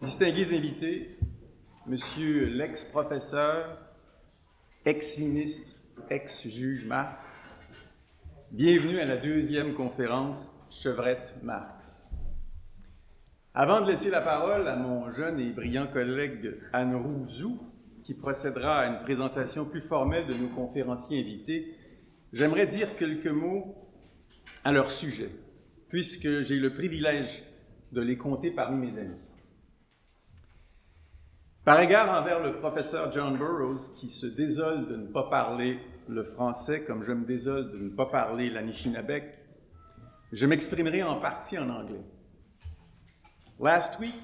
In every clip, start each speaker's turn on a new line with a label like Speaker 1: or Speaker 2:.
Speaker 1: Distingués invités, Monsieur l'ex-professeur, ex-ministre, ex-juge Marx, bienvenue à la deuxième conférence Chevrette-Marx. Avant de laisser la parole à mon jeune et brillant collègue Anne Zou, qui procédera à une présentation plus formelle de nos conférenciers invités, j'aimerais dire quelques mots à leur sujet, puisque j'ai le privilège de les compter parmi mes amis. Par égard envers le professeur John Burroughs, qui se désole de ne pas parler le français comme je me désole de ne pas parler l'Anishinaabe, je m'exprimerai en partie en anglais. Last week,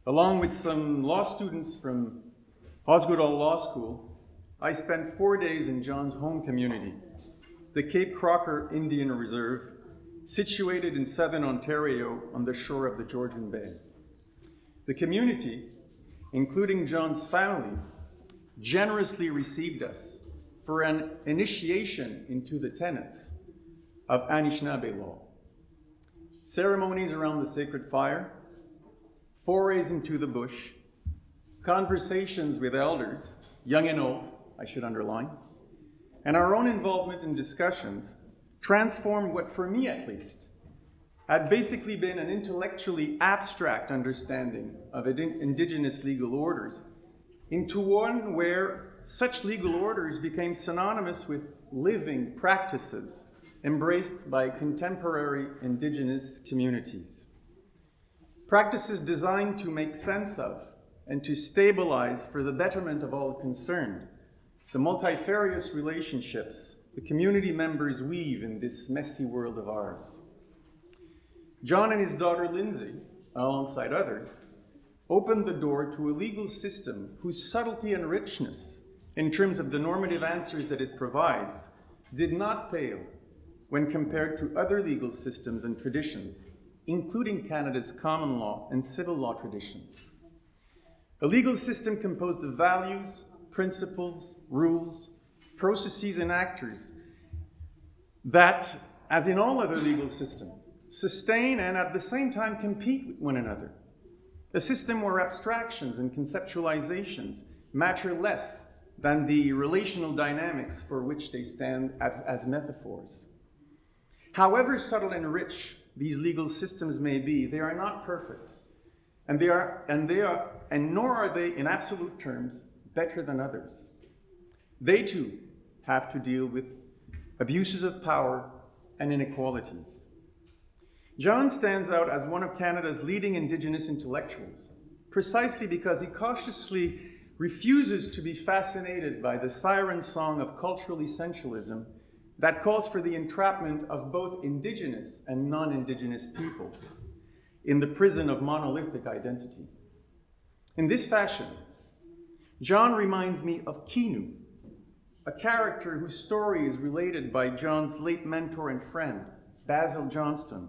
Speaker 1: along with some law students from Osgoode Law School, I spent 4 days in John's home community, the Cape Crocker Indian Reserve, situated in southern Ontario on the shore of the Georgian Bay. The community, including John's family, generously received us for an initiation into the tenets of Anishinaabe law. Ceremonies around the sacred fire, forays into the bush, conversations with elders, young and old, I should underline, and our own involvement in discussions transformed what, for me at least, had basically been an intellectually abstract understanding of Indigenous legal orders into one where such legal orders became synonymous with living practices embraced by contemporary Indigenous communities. Practices designed to make sense of and to stabilize for the betterment of all concerned the multifarious relationships the community members weave in this messy world of ours. John and his daughter Lindsay, alongside others, opened the door to a legal system whose subtlety and richness, in terms of the normative answers that it provides, did not pale when compared to other legal systems and traditions, including Canada's common law and civil law traditions. A legal system composed of values, principles, rules, processes, and actors that, as in all other legal systems, sustain and at the same time compete with one another. A system where abstractions and conceptualizations matter less than the relational dynamics for which they stand as metaphors. However subtle and rich these legal systems may be, they are not perfect, and nor are they, in absolute terms, better than others. They too have to deal with abuses of power and inequalities. John stands out as one of Canada's leading Indigenous intellectuals, precisely because he cautiously refuses to be fascinated by the siren song of cultural essentialism that calls for the entrapment of both Indigenous and non-Indigenous peoples in the prison of monolithic identity. In this fashion, John reminds me of Kinu, a character whose story is related by John's late mentor and friend, Basil Johnston.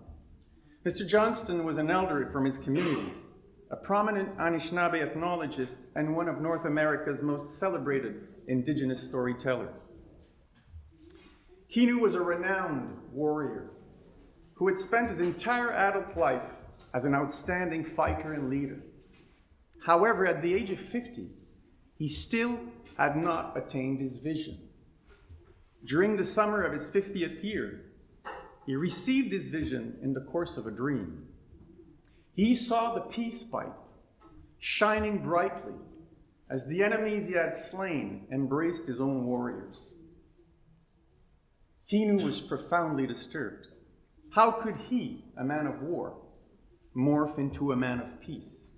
Speaker 1: Mr. Johnston was an elder from his community, a prominent Anishinaabe ethnologist and one of North America's most celebrated Indigenous storytellers. Kinu was a renowned warrior who had spent his entire adult life as an outstanding fighter and leader. However, at the age of 50, he still had not attained his vision. During the summer of his 50th year, he received his vision in the course of a dream. He saw the peace pipe shining brightly as the enemies he had slain embraced his own warriors. Kinu was profoundly disturbed. How could he, a man of war, morph into a man of peace?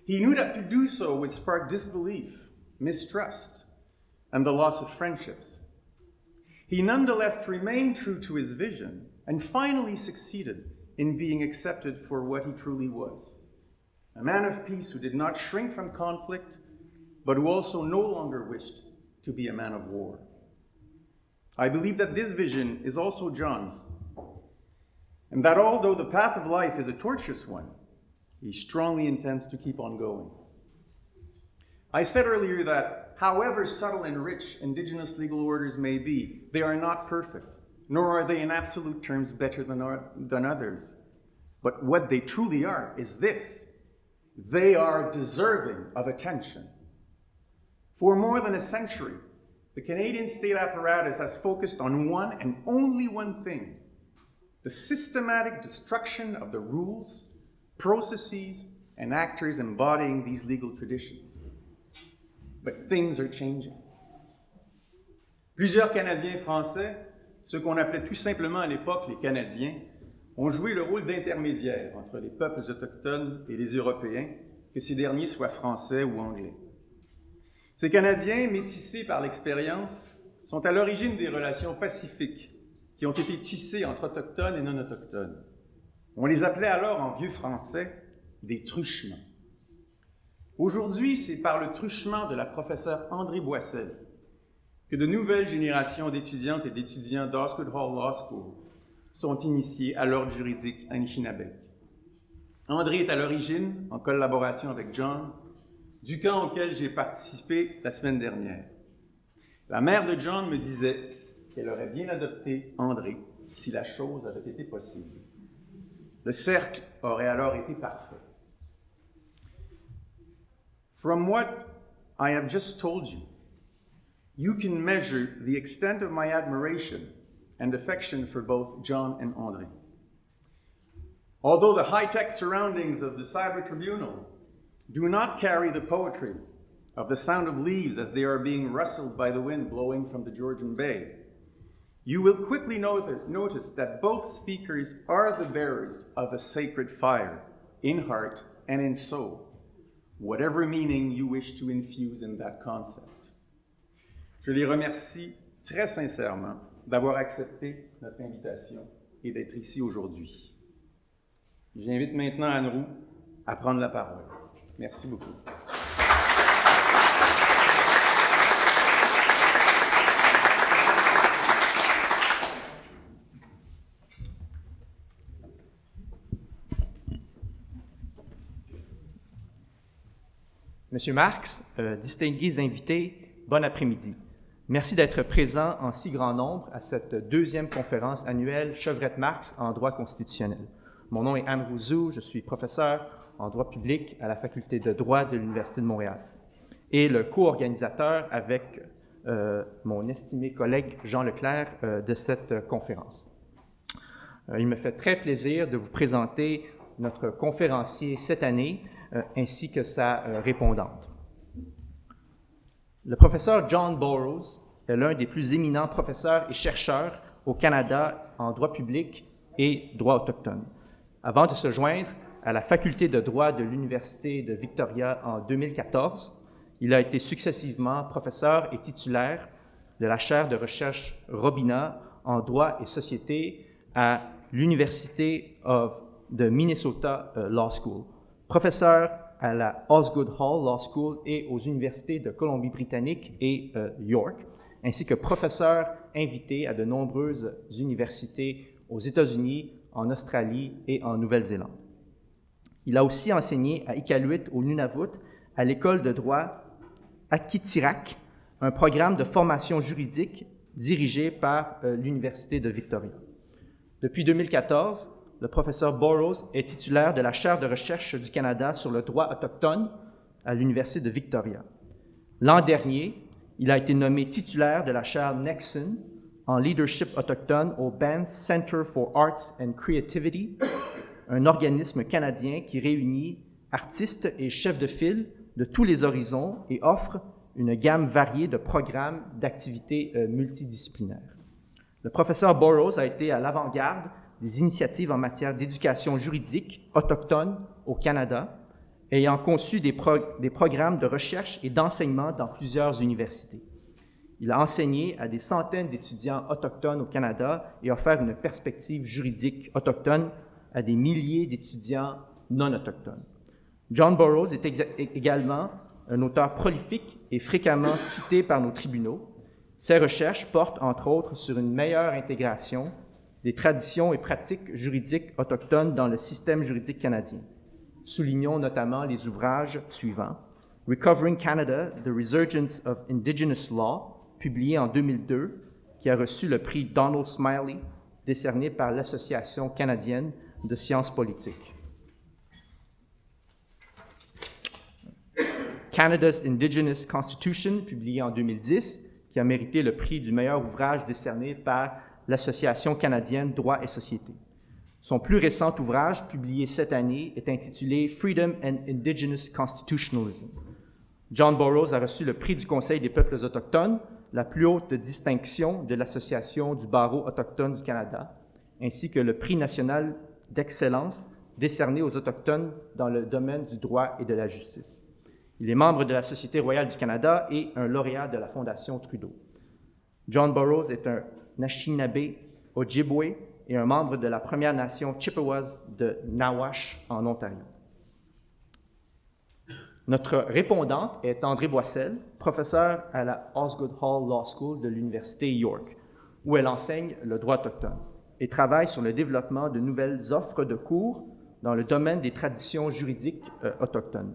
Speaker 1: He knew that to do so would spark disbelief, mistrust, and the loss of friendships. He nonetheless remained true to his vision and finally succeeded in being accepted for what he truly was. A man of peace who did not shrink from conflict, but who also no longer wished to be a man of war. I believe that this vision is also John's, and that although the path of life is a tortuous one, he strongly intends to keep on going. I said earlier that however subtle and rich Indigenous legal orders may be, they are not perfect, nor are they in absolute terms better than others. But what they truly are is this: They are deserving of attention. For more than a century, the Canadian state apparatus has focused on one and only one thing: the systematic destruction of the rules, processes, and actors embodying these legal traditions. But things are changing. Plusieurs Canadiens français, ceux qu'on appelait tout simplement à l'époque les Canadiens, ont joué le rôle d'intermédiaire entre les peuples autochtones et les Européens, que ces derniers soient français ou anglais. Ces Canadiens, métissés par l'expérience, sont à l'origine des relations pacifiques qui ont été tissées entre autochtones et non-autochtones. On les appelait alors en vieux français des truchements. Aujourd'hui, c'est par le truchement de la professeure André Boissel que de nouvelles générations d'étudiantes et d'étudiants d'Osgood Hall Law School sont initiés à l'ordre juridique Anishinaabe. André est à l'origine, en collaboration avec John, du camp auquel j'ai participé la semaine dernière. La mère de John me disait qu'elle aurait bien adopté André si la chose avait été possible. Le cercle aurait alors été parfait. From what I have just told you, you can measure the extent of my admiration and affection for both John and André. Although the high-tech surroundings of the Cyber Tribunal do not carry the poetry of the sound of leaves as they are being rustled by the wind blowing from the Georgian Bay, you will quickly notice that both speakers are the bearers of a sacred fire in heart and in soul, whatever meaning you wish to infuse in that concept. Je les remercie très sincèrement d'avoir accepté notre invitation et d'être ici aujourd'hui. J'invite maintenant Anne Roux à prendre la parole. Merci beaucoup.
Speaker 2: Monsieur Marx, distingués invités, bon après-midi. Merci d'être présent en si grand nombre à cette deuxième conférence annuelle Chevrette-Marx en droit constitutionnel. Mon nom est Anne Rouzou, je suis professeur en droit public à la Faculté de droit de l'Université de Montréal et le co-organisateur avec mon estimé collègue Jean Leclerc de cette conférence. Il me fait très plaisir de vous présenter notre conférencier cette année ainsi que sa répondante. Le professeur John Burroughs est l'un des plus éminents professeurs et chercheurs au Canada en droit public et droit autochtone. Avant de se joindre à la Faculté de droit de l'Université de Victoria en 2014, il a été successivement professeur et titulaire de la chaire de recherche Robina en droit et société à l'Université de Minnesota Law School, professeur à la Osgood Hall Law School et aux universités de Colombie-Britannique et York, ainsi que professeur invité à de nombreuses universités aux États-Unis, en Australie et en Nouvelle-Zélande. Il a aussi enseigné à Iqaluit au Nunavut, à l'école de droit Akitirak, un programme de formation juridique dirigé par l'Université de Victoria. Depuis 2014, le professeur Burroughs est titulaire de la chaire de recherche du Canada sur le droit autochtone à l'Université de Victoria. L'an dernier, il a été nommé titulaire de la chaire Nexon en leadership autochtone au Banff Center for Arts and Creativity, un organisme canadien qui réunit artistes et chefs de file de tous les horizons et offre une gamme variée de programmes d'activités multidisciplinaires. Le professeur Burroughs a été à l'avant-garde des initiatives en matière d'éducation juridique autochtone au Canada, ayant conçu des programmes de recherche et d'enseignement dans plusieurs universités. Il a enseigné à des centaines d'étudiants autochtones au Canada et offert une perspective juridique autochtone à des milliers d'étudiants non autochtones. John Burroughs est également un auteur prolifique et fréquemment cité par nos tribunaux. Ses recherches portent, entre autres, sur une meilleure intégration des traditions et pratiques juridiques autochtones dans le système juridique canadien. Soulignons notamment les ouvrages suivants: Recovering Canada, The Resurgence of Indigenous Law, publié en 2002, qui a reçu le prix Donald Smiley, décerné par l'Association canadienne de sciences politiques. Canada's Indigenous Constitution, publié en 2010, qui a mérité le prix du meilleur ouvrage décerné par l'Association canadienne Droit et Société. Son plus récent ouvrage, publié cette année, est intitulé Freedom and Indigenous Constitutionalism. John Burroughs a reçu le prix du Conseil des peuples autochtones, la plus haute distinction de l'Association du barreau autochtone du Canada, ainsi que le prix national d'excellence décerné aux Autochtones dans le domaine du droit et de la justice. Il est membre de la Société royale du Canada et un lauréat de la Fondation Trudeau. John Burroughs est un Anishinaabe Ojibwe et un membre de la Première Nation Chippewas de Nawash en Ontario. Notre répondante est André Boissel, professeur à la Osgoode Hall Law School de l'Université York, où elle enseigne le droit autochtone et travaille sur le développement de nouvelles offres de cours dans le domaine des traditions juridiques autochtones.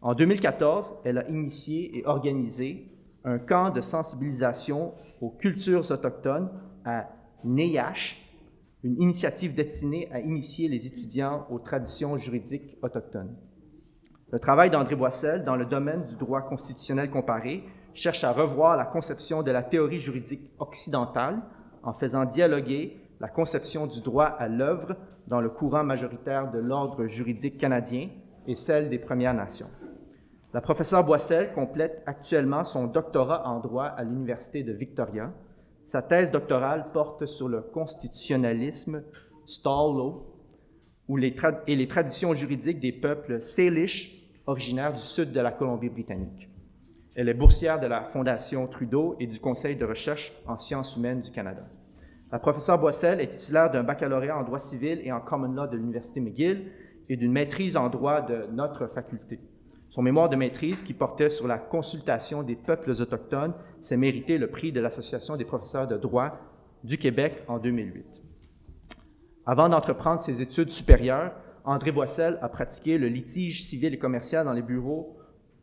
Speaker 2: En 2014, elle a initié et organisé un camp de sensibilisation aux cultures autochtones à NEASH, une initiative destinée à initier les étudiants aux traditions juridiques autochtones. Le travail d'André Boissel dans le domaine du droit constitutionnel comparé cherche à revoir la conception de la théorie juridique occidentale en faisant dialoguer la conception du droit à l'œuvre dans le courant majoritaire de l'ordre juridique canadien et celle des Premières Nations. La professeure Boissel complète actuellement son doctorat en droit à l'Université de Victoria. Sa thèse doctorale porte sur le constitutionnalisme Stall Law et les traditions juridiques des peuples Salish, originaires du sud de la Colombie-Britannique. Elle est boursière de la Fondation Trudeau et du Conseil de recherche en sciences humaines du Canada. La professeure Boissel est titulaire d'un baccalauréat en droit civil et en common law de l'Université McGill et d'une maîtrise en droit de notre faculté. Son mémoire de maîtrise, qui portait sur la consultation des peuples autochtones, s'est mérité le prix de l'Association des professeurs de droit du Québec en 2008. Avant d'entreprendre ses études supérieures, André Boissel a pratiqué le litige civil et commercial dans les bureaux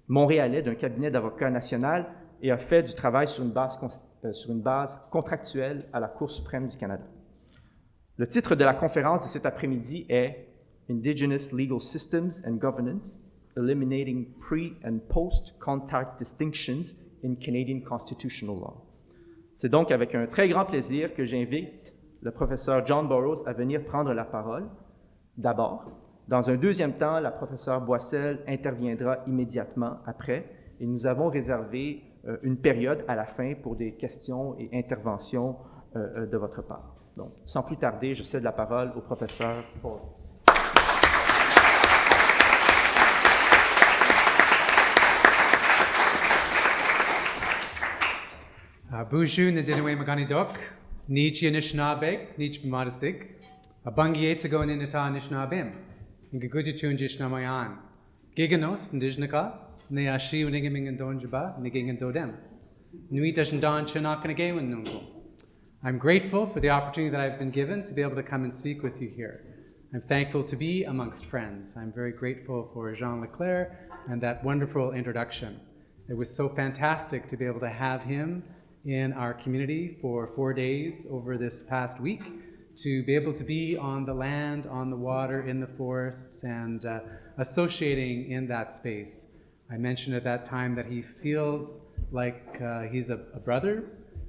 Speaker 2: montréalais d'un cabinet d'avocats national et a fait du travail sur une base contractuelle à la Cour suprême du Canada. Le titre de la conférence de cet après-midi est « Indigenous Legal Systems and Governance, Eliminating Pre- and Post-Contact Distinctions in Canadian Constitutional Law ». C'est donc avec un très grand plaisir que j'invite le professeur John Burroughs à venir prendre la parole. D'abord, dans un deuxième temps, la professeure Boissel interviendra immédiatement après et nous avons réservé une période à la fin pour des questions et interventions de votre part. Donc, sans plus tarder, je cède la parole au professeur Burroughs.
Speaker 3: Bushu Nadinaway Maganidok, Nietzsche Anishinabeg, Nietzsche Madasig, Abangietago Ninata Anishinabim, Ingaguditu Jishnamayan, Giganos, Indigenakas, Neashi Nigaming and Donjaba, Niging and Dodem, Nuitash and Don Chinakanagawan Nungo. I'm grateful for the opportunity that I've been given to be able to come and speak with you here. I'm thankful to be amongst friends. I'm very grateful for Jean Leclerc and that wonderful introduction. It was so fantastic to be able to have him in our community for 4 days over this past week, to be able to be on the land, on the water, in the forests, and associating in that space. I mentioned at that time that he feels like he's a brother,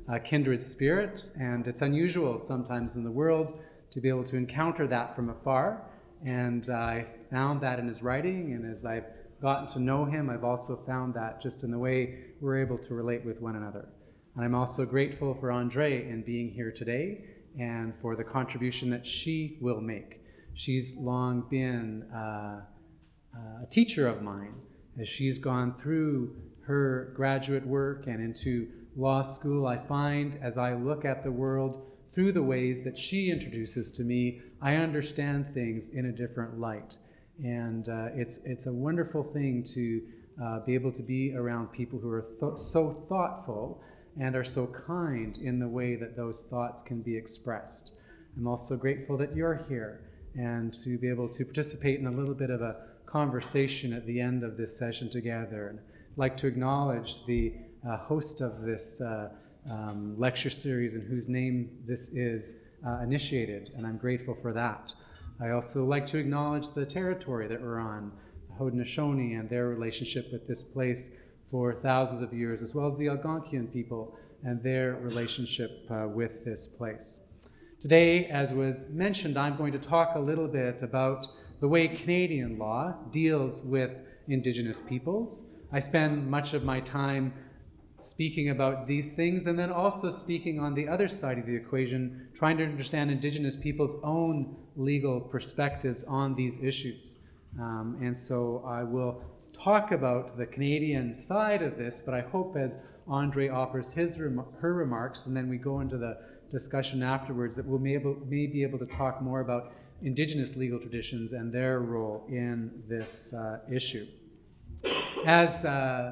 Speaker 3: a kindred spirit, and it's unusual sometimes in the world to be able to encounter that from afar, and I found that in his writing, and as I've gotten to know him, I've also found that just in the way we're able to relate with one another. And I'm also grateful for Andre in being here today and for the contribution that she will make. She's long been a teacher of mine as she's gone through her graduate work and into law school. I find as I look at the world through the ways that she introduces to me, I understand things in a different light. And it's a wonderful thing to be able to be around people who are so thoughtful and are so kind in the way that those thoughts can be expressed. I'm also grateful that you're here and to be able to participate in a little bit of a conversation at the end of this session together. And I'd like to acknowledge the host of this lecture series and whose name this is initiated, and I'm grateful for that. I also like to acknowledge the territory that we're on. Haudenosaunee and their relationship with this place for thousands of years, as well as the Algonquian people and their relationship with this place. Today, as was mentioned, I'm going to talk a little bit about the way Canadian law deals with Indigenous peoples. I spend much of my time speaking about these things and then also speaking on the other side of the equation, trying to understand Indigenous peoples' own legal perspectives on these issues. And so I will talk about the Canadian side of this, but I hope as Andre offers her remarks, and then we go into the discussion afterwards, that we'll may be able to talk more about Indigenous legal traditions and their role in this issue. As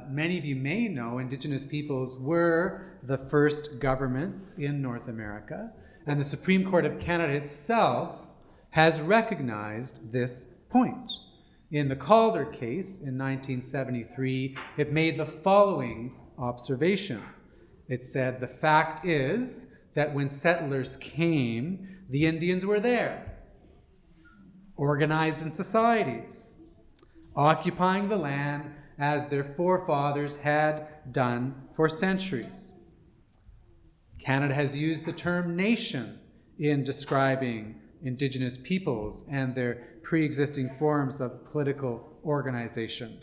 Speaker 3: many of you may know, Indigenous peoples were the first governments in North America, and the Supreme Court of Canada itself has recognized this point. In the Calder case in 1973, it made the following observation. It said, "The fact is that when settlers came, the Indians were there, organized in societies, occupying the land as their forefathers had done for centuries. Canada has used the term nation in describing Indigenous peoples and their pre-existing forms of political organization.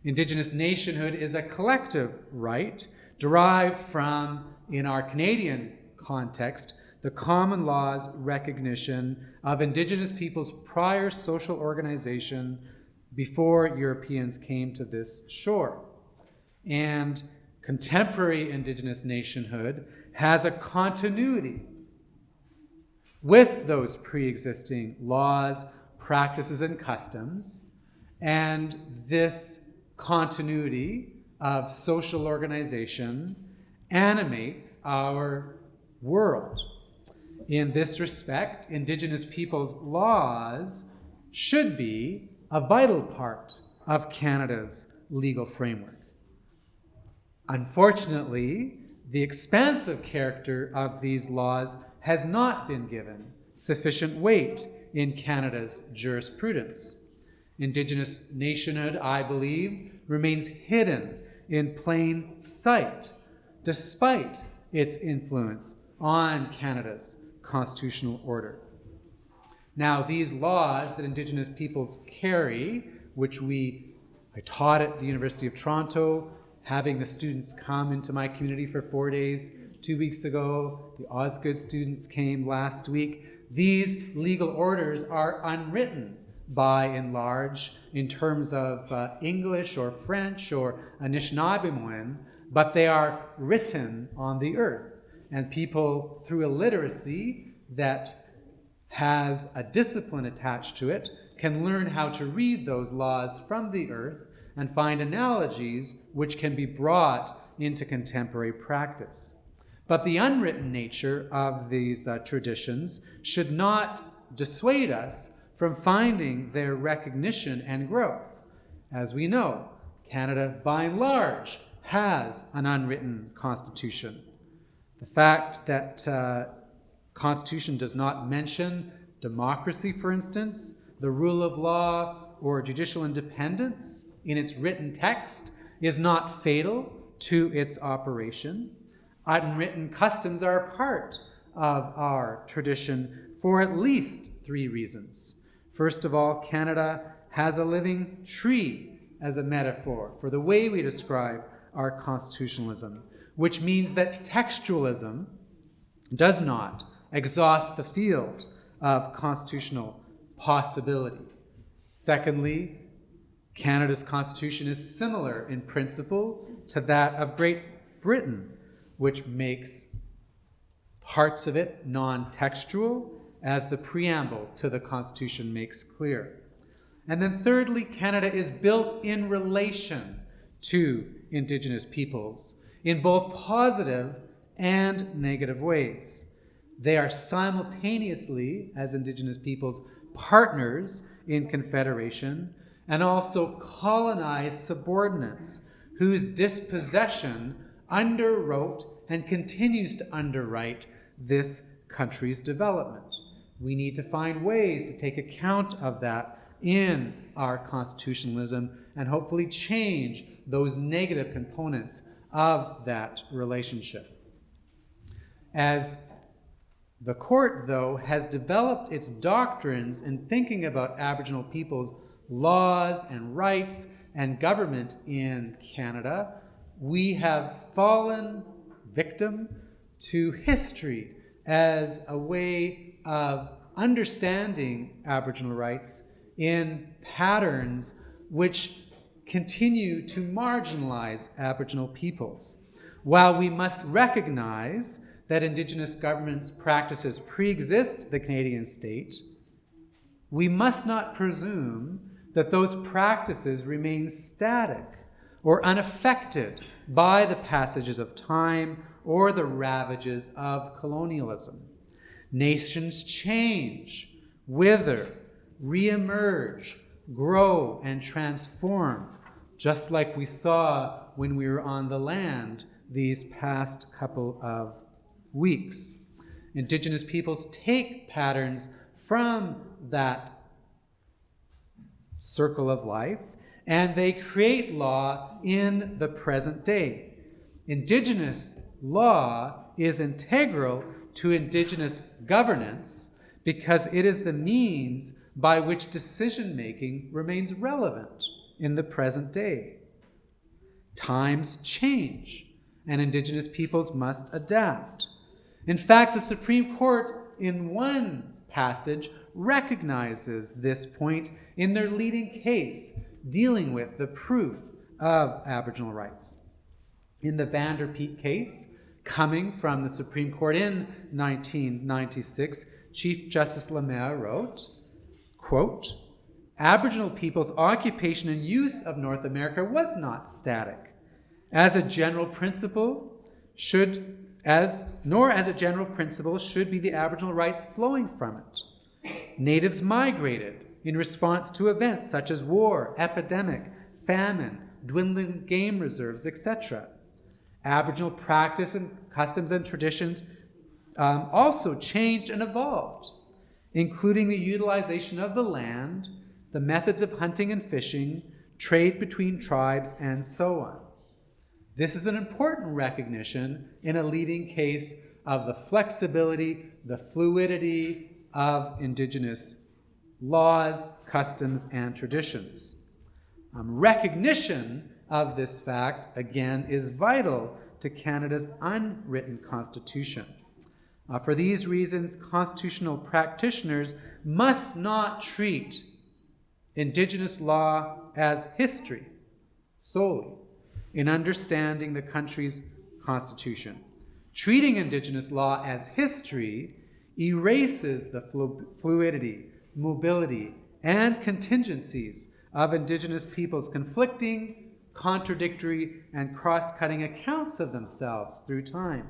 Speaker 3: Indigenous nationhood is a collective right derived from, in our Canadian context, the common law's recognition of Indigenous peoples' prior social organization before Europeans came to this shore. And contemporary Indigenous nationhood has a continuity with those pre-existing laws, practices, and customs, and this continuity of social organization animates our world. In this respect, Indigenous peoples' laws should be a vital part of Canada's legal framework. Unfortunately, the expansive character of these laws has not been given sufficient weight in Canada's jurisprudence. Indigenous nationhood, I believe, remains hidden in plain sight, despite its influence on Canada's constitutional order. Now, these laws that Indigenous peoples carry, which I taught at the University of Toronto, having the students come into my community for 4 days 2 weeks ago. The Osgood students came last week. These legal orders are unwritten by and large in terms of English or French or Anishinaabemowin, but they are written on the earth. And people, through a literacy that has a discipline attached to it, can learn how to read those laws from the earth and find analogies which can be brought into contemporary practice. But the unwritten nature of these traditions should not dissuade us from finding their recognition and growth. As we know, Canada, by and large, has an unwritten constitution. The fact that Constitution does not mention democracy, for instance, the rule of law, or judicial independence in its written text is not fatal to its operation. Unwritten customs are a part of our tradition for at least 3 reasons. First of all, Canada has a living tree as a metaphor for the way we describe our constitutionalism, which means that textualism does not exhaust the field of constitutional possibility. Secondly, Canada's constitution is similar in principle to that of Great Britain, which makes parts of it non-textual, as the preamble to the Constitution makes clear. And then thirdly, Canada is built in relation to Indigenous peoples in both positive and negative ways. They are simultaneously, as Indigenous peoples, partners in confederation and also colonized subordinates whose dispossession underwrote and continues to underwrite this country's development. We need to find ways to take account of that in our constitutionalism and hopefully change those negative components of that relationship. As the court, though, has developed its doctrines in thinking about Aboriginal peoples' laws and rights and government in Canada, we have fallen victim to history as a way of understanding Aboriginal rights in patterns which continue to marginalize Aboriginal peoples. While we must recognize that Indigenous governance practices pre-exist the Canadian state, we must not presume that those practices remain static or unaffected by the passages of time or the ravages of colonialism. Nations change, wither, re-emerge, grow, and transform, just like we saw when we were on the land these past couple of weeks. Indigenous peoples take patterns from that circle of life, and they create law in the present day. Indigenous law is integral to Indigenous governance because it is the means by which decision-making remains relevant in the present day. Times change, and Indigenous peoples must adapt. In fact, the Supreme Court, in one passage, recognizes this point in their leading case dealing with the proof of Aboriginal rights. In the Vander Peet case, coming from the Supreme Court in 1996, Chief Justice Lemaire wrote, quote, "Aboriginal people's occupation and use of North America was not static. As a general principle should be the Aboriginal rights flowing from it. Natives migrated in response to events such as war, epidemic, famine, dwindling game reserves, etc. Aboriginal practice and customs and traditions also changed and evolved, including the utilization of the land, the methods of hunting and fishing, trade between tribes, and so on. This is an important recognition in a leading case of the flexibility, the fluidity of Indigenous laws, customs, and traditions. Recognition of this fact, again, is vital to Canada's unwritten constitution. For these reasons, constitutional practitioners must not treat Indigenous law as history solely in understanding the country's constitution. Treating Indigenous law as history erases the fluidity, mobility, and contingencies of Indigenous peoples' conflicting, contradictory, and cross-cutting accounts of themselves through time.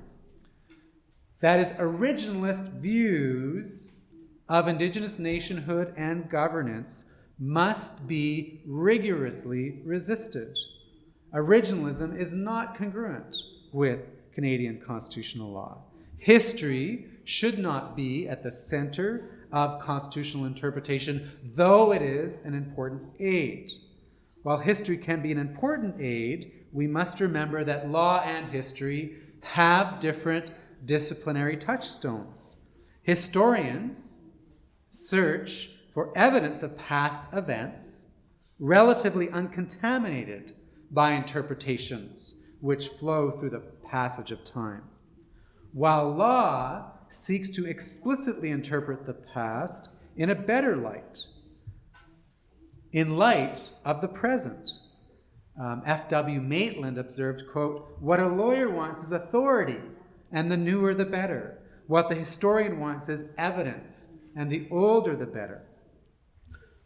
Speaker 3: That is, originalist views of Indigenous nationhood and governance must be rigorously resisted. Originalism is not congruent with Canadian constitutional law. History should not be at the center of constitutional interpretation, though it is an important aid. While history can be an important aid, we must remember that law and history have different disciplinary touchstones. Historians search for evidence of past events, relatively uncontaminated by interpretations which flow through the passage of time, while law seeks to explicitly interpret the past in a better light, in light of the present. F.W. Maitland observed, quote, "What a lawyer wants is authority, and the newer the better. What the historian wants is evidence, and the older the better."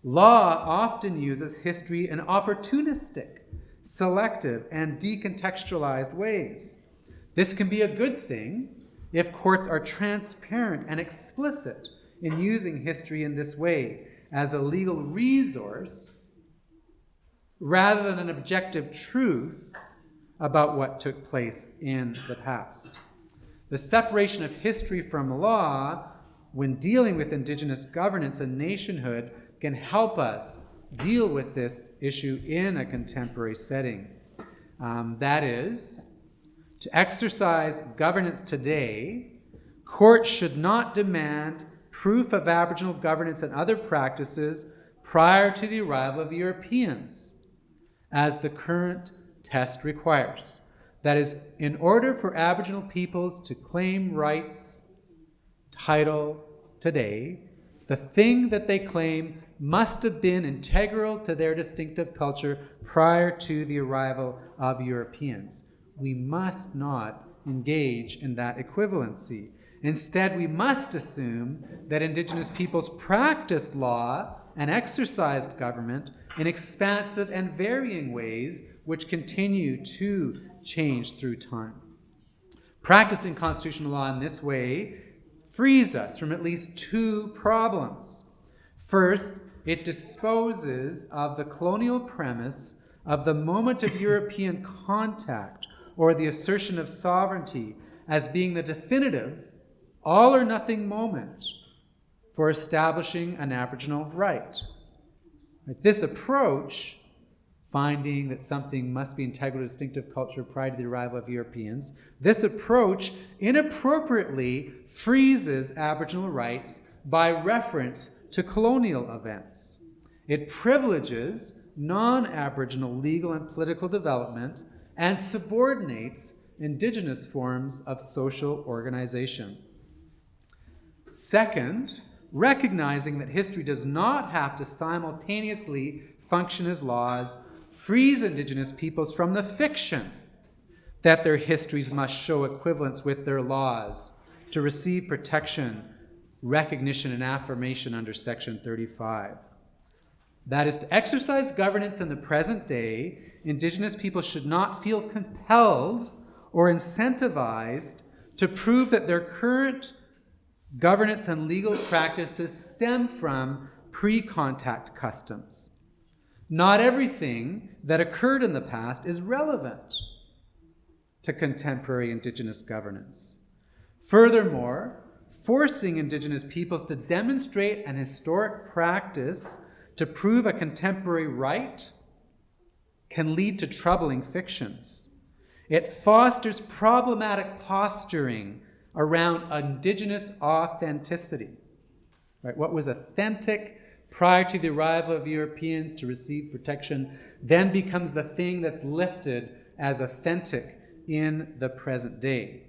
Speaker 3: Law often uses history in opportunistic, selective, and decontextualized ways. This can be a good thing if courts are transparent and explicit in using history in this way as a legal resource rather than an objective truth about what took place in the past. The separation of history from law when dealing with Indigenous governance and nationhood can help us deal with this issue in a contemporary setting. That is, to exercise governance today, courts should not demand proof of Aboriginal governance and other practices prior to the arrival of Europeans, as the current test requires. That is, in order for Aboriginal peoples to claim rights, title today, the thing that they claim must have been integral to their distinctive culture prior to the arrival of Europeans. We must not engage in that equivalency. Instead, we must assume that Indigenous peoples practiced law and exercised government in expansive and varying ways which continue to change through time. Practicing constitutional law in this way frees us from at least two problems. First, it disposes of the colonial premise of the moment of European contact or the assertion of sovereignty as being the definitive, all or nothing moment for establishing an Aboriginal right. This approach, finding that something must be integral to distinctive culture prior to the arrival of Europeans, this approach inappropriately freezes Aboriginal rights by reference to colonial events. It privileges non-Aboriginal legal and political development and subordinates Indigenous forms of social organization. Second, recognizing that history does not have to simultaneously function as laws frees Indigenous peoples from the fiction that their histories must show equivalence with their laws to receive protection, recognition, and affirmation under Section 35. That is, to exercise governance in the present day, Indigenous people should not feel compelled or incentivized to prove that their current governance and legal practices stem from pre-contact customs. Not everything that occurred in the past is relevant to contemporary Indigenous governance. Furthermore, forcing Indigenous peoples to demonstrate an historic practice to prove a contemporary right can lead to troubling fictions. It fosters problematic posturing around Indigenous authenticity. Right? What was authentic prior to the arrival of Europeans to receive protection then becomes the thing that's lifted as authentic in the present day.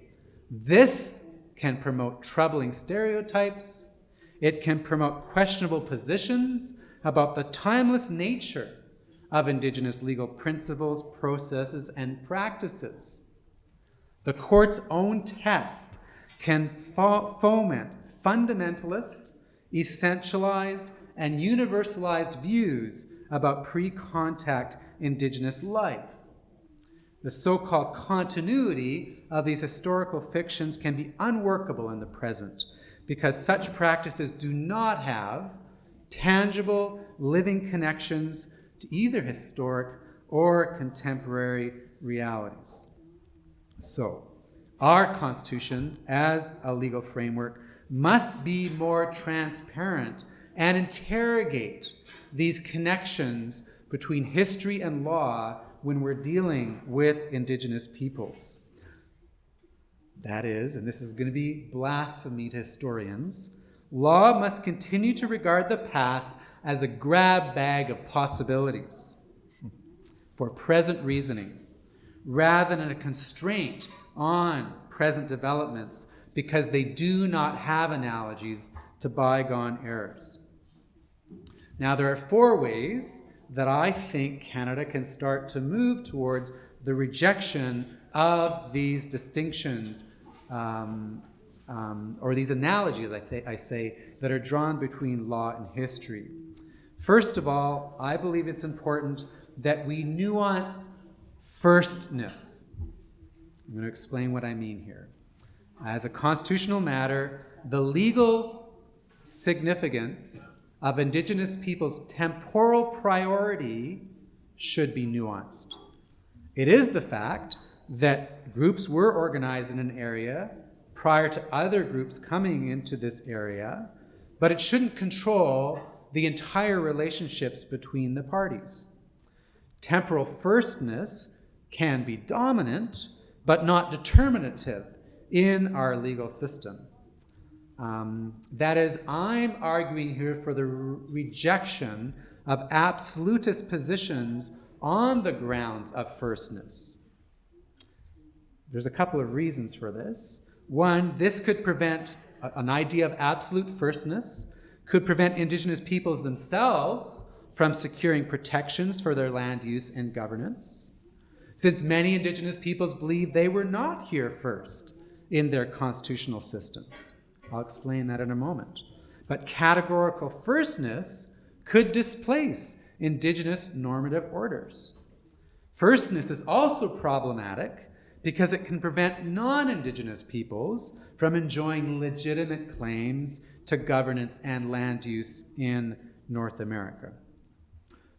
Speaker 3: This can promote troubling stereotypes. It can promote questionable positions about the timeless nature of Indigenous legal principles, processes, and practices. The court's own test can foment fundamentalist, essentialized, and universalized views about pre-contact Indigenous life. The so-called continuity of these historical fictions can be unworkable in the present because such practices do not have tangible, living connections to either historic or contemporary realities. So, our Constitution, as a legal framework, must be more transparent and interrogate these connections between history and law when we're dealing with Indigenous peoples. That is, and this is going to be blasphemy to historians, law must continue to regard the past as a grab bag of possibilities for present reasoning, rather than a constraint on present developments because they do not have analogies to bygone errors. Now, there are 4 ways that I think Canada can start to move towards the rejection of these distinctions or these analogies, I say, that are drawn between law and history. First of all, I believe it's important that we nuance firstness. I'm going to explain what I mean here. As a constitutional matter, the legal significance of Indigenous people's temporal priority should be nuanced. It is the fact that groups were organized in an area prior to other groups coming into this area, but it shouldn't control the entire relationships between the parties. Temporal firstness can be dominant, but not determinative in our legal system. That is, I'm arguing here for the rejection of absolutist positions on the grounds of firstness. There's a couple of reasons for this. One, this could prevent an idea of absolute firstness, could prevent Indigenous peoples themselves from securing protections for their land use and governance, since many Indigenous peoples believe they were not here first in their constitutional systems. I'll explain that in a moment. But categorical firstness could displace Indigenous normative orders. Firstness is also problematic because it can prevent non-Indigenous peoples from enjoying legitimate claims to governance and land use in North America.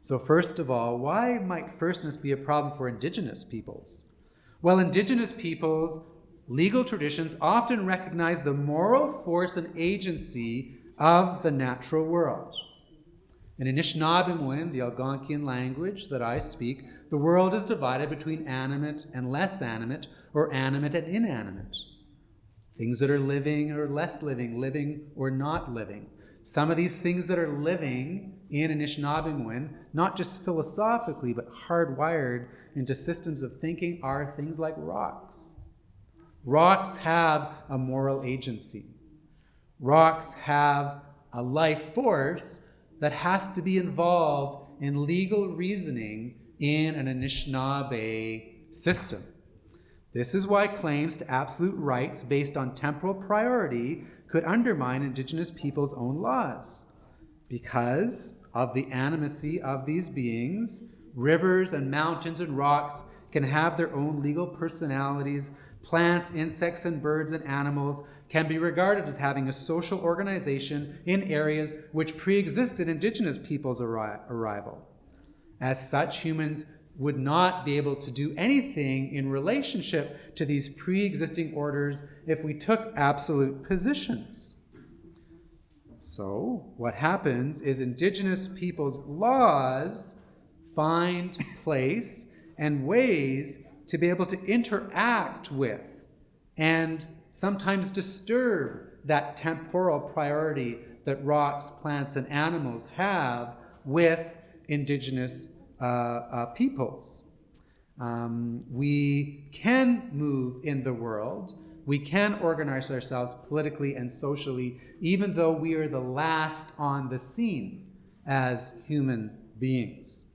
Speaker 3: So first of all, why might firstness be a problem for Indigenous peoples? Well, Indigenous peoples' legal traditions often recognize the moral force and agency of the natural world. In Anishinaabemowin, the Algonquian language that I speak, the world is divided between animate and less animate, or animate and inanimate. Things that are living or less living, living or not living. Some of these things that are living in Anishinaabemowin, not just philosophically, but hardwired into systems of thinking, are things like rocks. Rocks have a moral agency. Rocks have a life force that has to be involved in legal reasoning in an Anishinaabe system. This is why claims to absolute rights based on temporal priority could undermine Indigenous peoples' own laws. Because of the animacy of these beings, rivers and mountains and rocks can have their own legal personalities. Plants, insects, and birds and animals can be regarded as having a social organization in areas which pre-existed Indigenous peoples' arrival. As such, humans would not be able to do anything in relationship to these pre-existing orders if we took absolute positions. So, what happens is Indigenous peoples' laws find place and ways to be able to interact with and sometimes disturb that temporal priority that rocks, plants, and animals have with Indigenous peoples. We can move in the world. We can organize ourselves politically and socially, even though we are the last on the scene as human beings.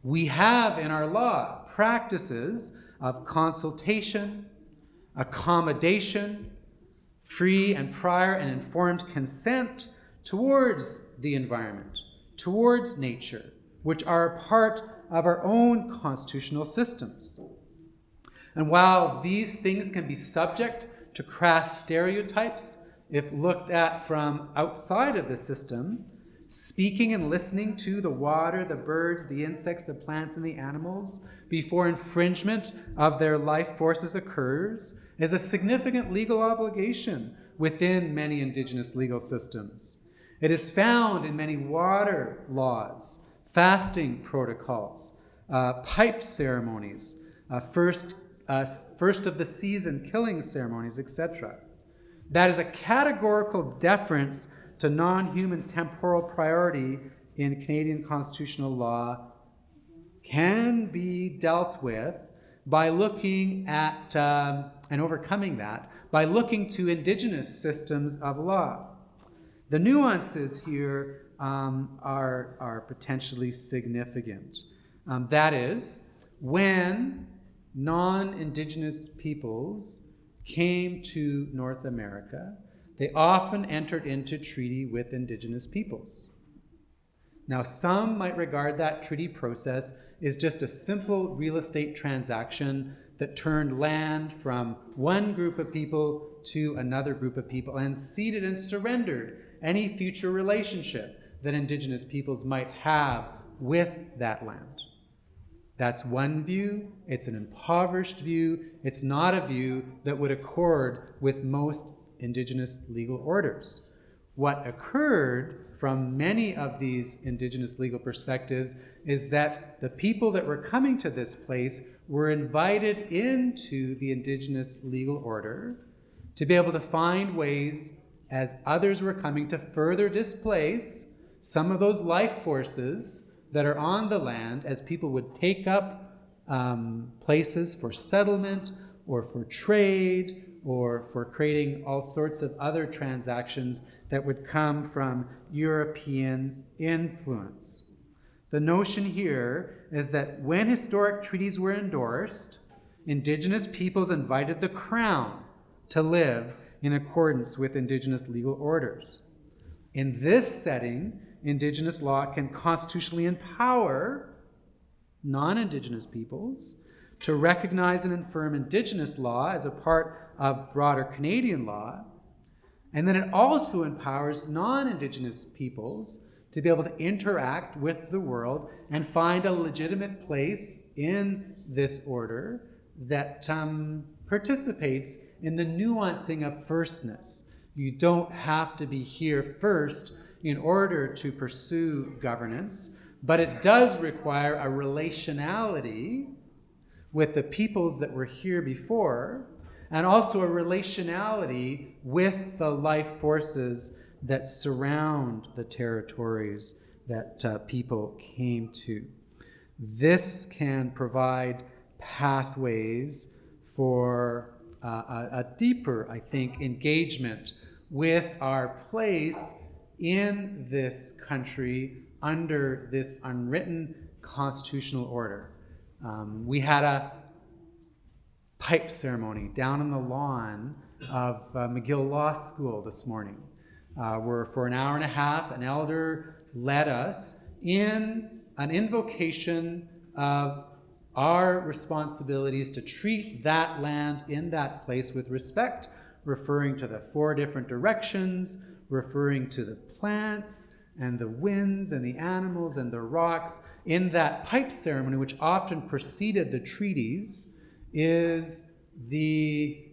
Speaker 3: We have in our law practices of consultation, accommodation, free and prior and informed consent towards the environment, towards nature, which are a part of our own constitutional systems. And while these things can be subject to crass stereotypes if looked at from outside of the system, speaking and listening to the water, the birds, the insects, the plants, and the animals before infringement of their life forces occurs is a significant legal obligation within many Indigenous legal systems. It is found in many water laws, fasting protocols, pipe ceremonies, first of the season killing ceremonies, etc. That is a categorical deference to non-human temporal priority in Canadian constitutional law can be dealt with by looking at, and overcoming that, by looking to Indigenous systems of law. The nuances here are potentially significant. That is, when non-Indigenous peoples came to North America, they often entered into treaty with Indigenous peoples. Now, some might regard that treaty process as just a simple real estate transaction that turned land from one group of people to another group of people and ceded and surrendered any future relationship that Indigenous peoples might have with that land. That's one view. It's an impoverished view. It's not a view that would accord with most Indigenous legal orders. what occurred from many of these Indigenous legal perspectives is that the people that were coming to this place were invited into the Indigenous legal order to be able to find ways, as others were coming, to further displace some of those life forces that are on the land, as people would take up places for settlement or for trade or for creating all sorts of other transactions that would come from European influence. The notion here is that when historic treaties were endorsed, Indigenous peoples invited the Crown to live in accordance with Indigenous legal orders. In this setting, Indigenous law can constitutionally empower non-Indigenous peoples to recognize and affirm Indigenous law as a part of broader Canadian law. And then it also empowers non-Indigenous peoples to be able to interact with the world and find a legitimate place in this order that participates in the nuancing of firstness. You don't have to be here first in order to pursue governance, but it does require a relationality with the peoples that were here before, and also a relationality with the life forces that surround the territories that people came to. This can provide pathways for a deeper, I think, engagement with our place in this country under this unwritten constitutional order. We had a pipe ceremony down on the lawn of McGill Law School this morning, where for an hour and a half, an elder led us in an invocation of our responsibilities to treat that land in that place with respect, referring to the 4 different directions, referring to the plants and the winds and the animals and the rocks. In that pipe ceremony, which often preceded the treaties, is the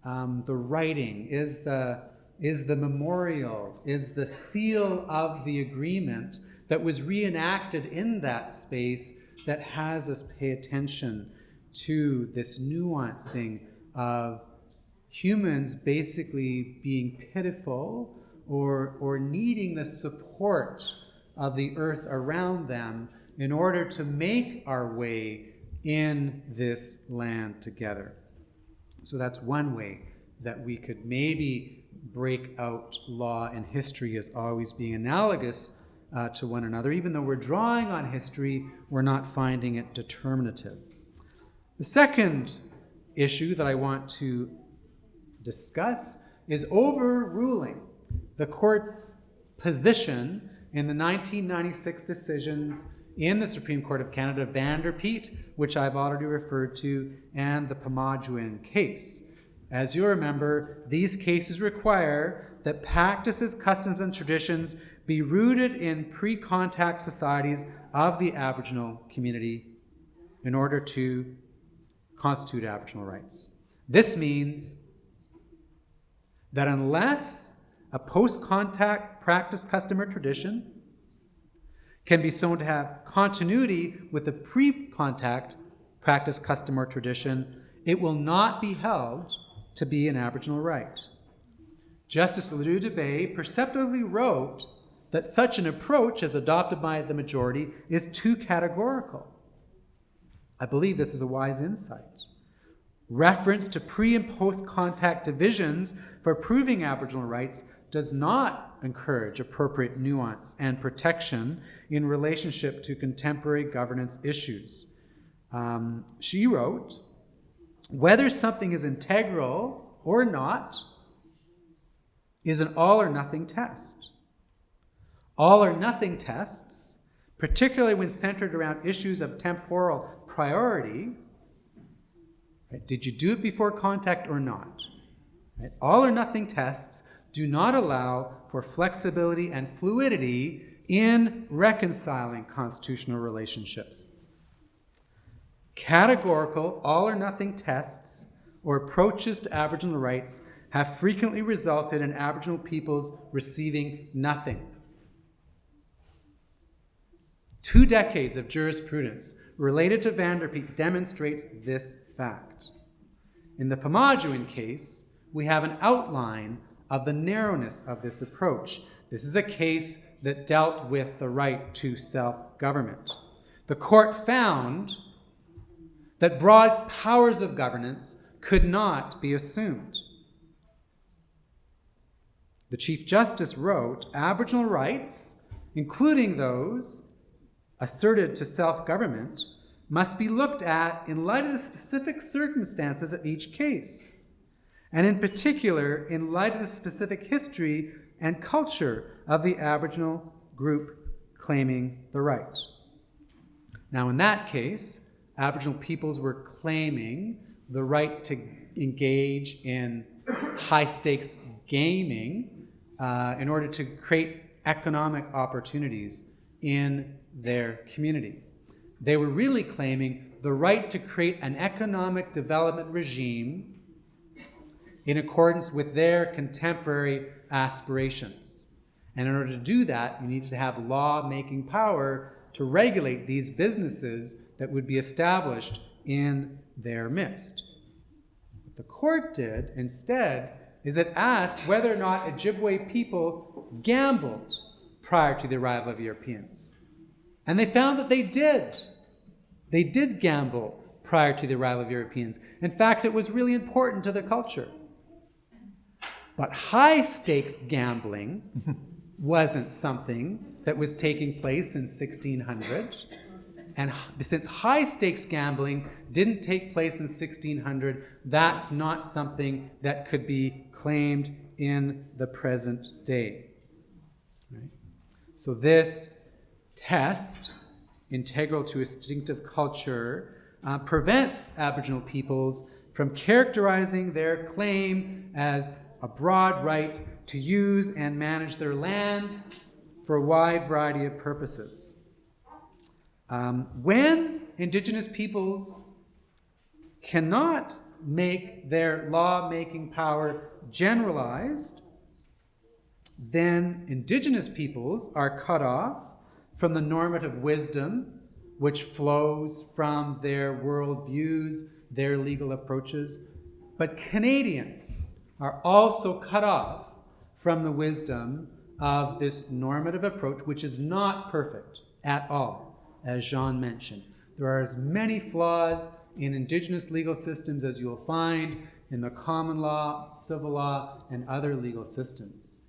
Speaker 3: writing, is the memorial, is the seal of the agreement that was reenacted in that space, that has us pay attention to this nuancing of humans basically being pitiful or needing the support of the earth around them in order to make our way in this land together. So that's one way that we could maybe break out law and history as always being analogous to one another. Even though we're drawing on history, we're not finding it determinative. The second issue that I want to discuss is overruling the court's position in the 1996 decisions in the Supreme Court of Canada, Vanderpeet, which I've already referred to, and the Pamajuin case. As you remember, these cases require that practices, customs, and traditions be rooted in pre-contact societies of the Aboriginal community in order to constitute Aboriginal rights. This means that unless a post-contact practice, custom, or tradition can be shown to have continuity with the pre-contact practice, custom, or tradition, it will not be held to be an Aboriginal right. Justice Ledoux Dubé perceptively wrote that such an approach, as adopted by the majority, is too categorical. I believe this is a wise insight. Reference to pre- and post-contact divisions for proving Aboriginal rights does not encourage appropriate nuance and protection in relationship to contemporary governance issues. She wrote, whether something is integral or not is an all or nothing test. All or nothing tests, particularly when centered around issues of temporal priority, right? Did you do it before contact or not? Right? All or nothing tests do not allow for flexibility and fluidity in reconciling constitutional relationships. Categorical all or nothing tests or approaches to Aboriginal rights have frequently resulted in Aboriginal peoples receiving nothing. 2 decades of jurisprudence related to Vanderpeet demonstrates this fact. In the Pamajuan case, we have an outline of the narrowness of this approach. This is a case that dealt with the right to self-government. The court found that broad powers of governance could not be assumed. The Chief Justice wrote, Aboriginal rights, including those asserted to self-government, must be looked at in light of the specific circumstances of each case, and in particular, in light of the specific history and culture of the Aboriginal group claiming the right. Now, in that case, Aboriginal peoples were claiming the right to engage in high-stakes gaming in order to create economic opportunities in their community. They were really claiming the right to create an economic development regime in accordance with their contemporary aspirations. And in order to do that, you needed to have law-making power to regulate these businesses that would be established in their midst. What the court did instead is it asked whether or not Ojibwe people gambled prior to the arrival of Europeans. And they found that they did. They did gamble prior to the arrival of Europeans. In fact, it was really important to the culture. But high-stakes gambling wasn't something that was taking place in 1600. And since high-stakes gambling didn't take place in 1600, that's not something that could be claimed in the present day. Right? So this test, integral to instinctive culture, prevents Aboriginal peoples from characterizing their claim as a broad right to use and manage their land for a wide variety of purposes. When Indigenous peoples cannot make their law-making power generalized, then Indigenous peoples are cut off from the normative wisdom which flows from their worldviews, their legal approaches. But Canadians are also cut off from the wisdom of this normative approach, which is not perfect at all, as Jean mentioned. There are as many flaws in Indigenous legal systems as you'll find in the common law, civil law, and other legal systems.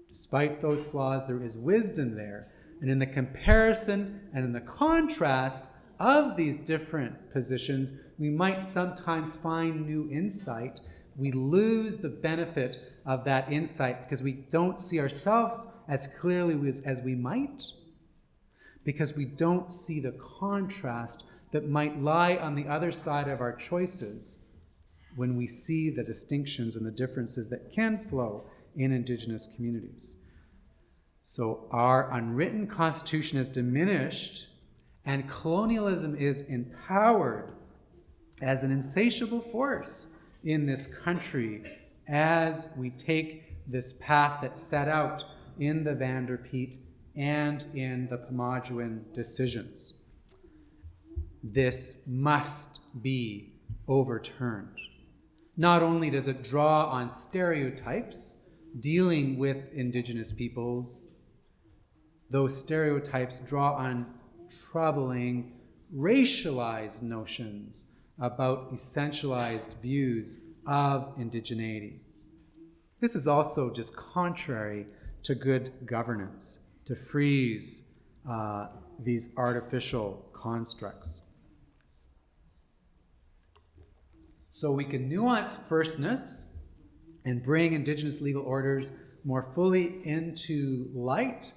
Speaker 3: Despite those flaws, there is wisdom there. And in the comparison and in the contrast of these different positions, we might sometimes find new insight. We lose the benefit of that insight because we don't see ourselves as clearly as we might, because we don't see the contrast that might lie on the other side of our choices when we see the distinctions and the differences that can flow in Indigenous communities. So our unwritten constitution is diminished, and colonialism is empowered as an insatiable force in this country as we take this path that's set out in the Vanderpeet and in the Pamajuan decisions. This must be overturned. Not only does it draw on stereotypes dealing with Indigenous peoples, those stereotypes draw on troubling racialized notions about essentialized views of indigeneity. This is also just contrary to good governance, to freeze these artificial constructs. So we can nuance firstness and bring Indigenous legal orders more fully into light.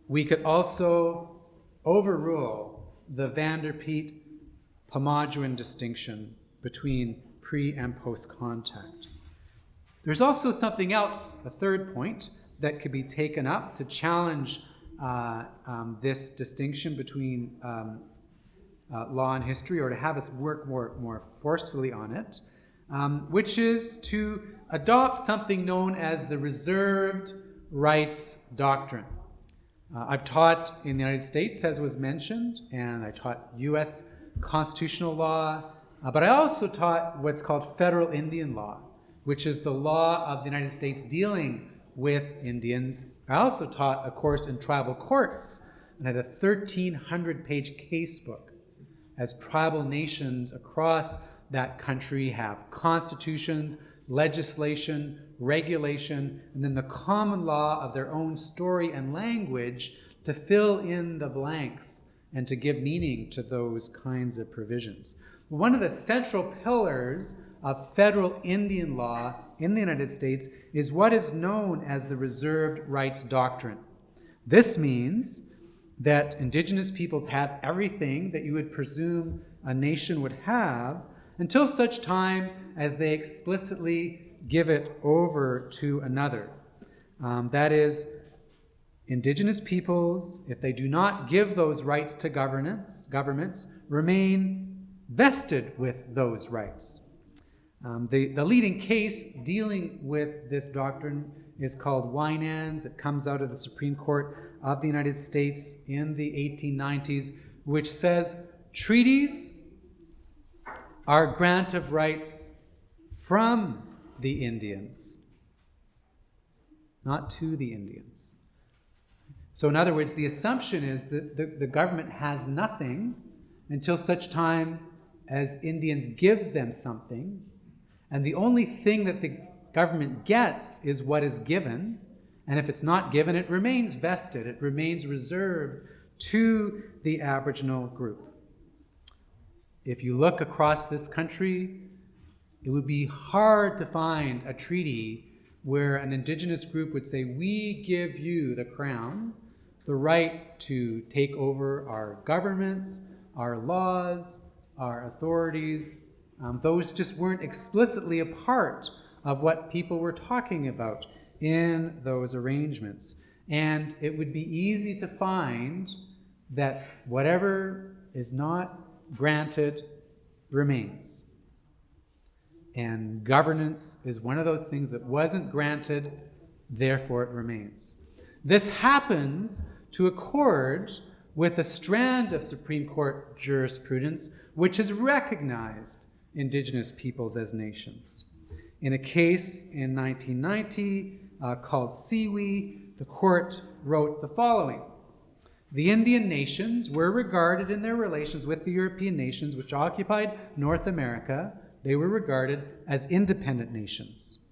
Speaker 3: We could also overrule the Vanderpeet Pamajuan distinction between pre and post contact. There's also something else, a third point, that could be taken up to challenge this distinction between law and history, or to have us work more forcefully on it, which is to adopt something known as the reserved rights doctrine. I've taught in the United States, as was mentioned, and I taught U.S. constitutional law, but I also taught what's called federal Indian law, which is the law of the United States dealing with Indians. I also taught a course in tribal courts and had a 1,300-page casebook, as tribal nations across that country have constitutions, legislation, regulation, and then the common law of their own story and language to fill in the blanks and to give meaning to those kinds of provisions. One of the central pillars of federal Indian law in the United States is what is known as the reserved rights doctrine. This means that Indigenous peoples have everything that you would presume a nation would have until such time as they explicitly give it over to another. That is, Indigenous peoples, if they do not give those rights to governments, remain vested with those rights. The leading case dealing with this doctrine is called Winans. It comes out of the Supreme Court of the United States in the 1890s, which says treaties are a grant of rights from the Indians, not to the Indians. So in other words, the assumption is that the government has nothing until such time as Indians give them something, and the only thing that the government gets is what is given, and if it's not given, it remains vested, it remains reserved to the Aboriginal group. If you look across this country, it would be hard to find a treaty where an Indigenous group would say, we give you, the Crown, the right to take over our governments, our laws, our authorities. Those just weren't explicitly a part of what people were talking about in those arrangements. And it would be easy to find that whatever is not granted remains. And governance is one of those things that wasn't granted, therefore it remains. This happens to accord with a strand of Supreme Court jurisprudence which has recognized Indigenous peoples as nations. In a case in 1990 called Siwi, the court wrote the following: the Indian nations were regarded in their relations with the European nations which occupied North America, they were regarded as independent nations.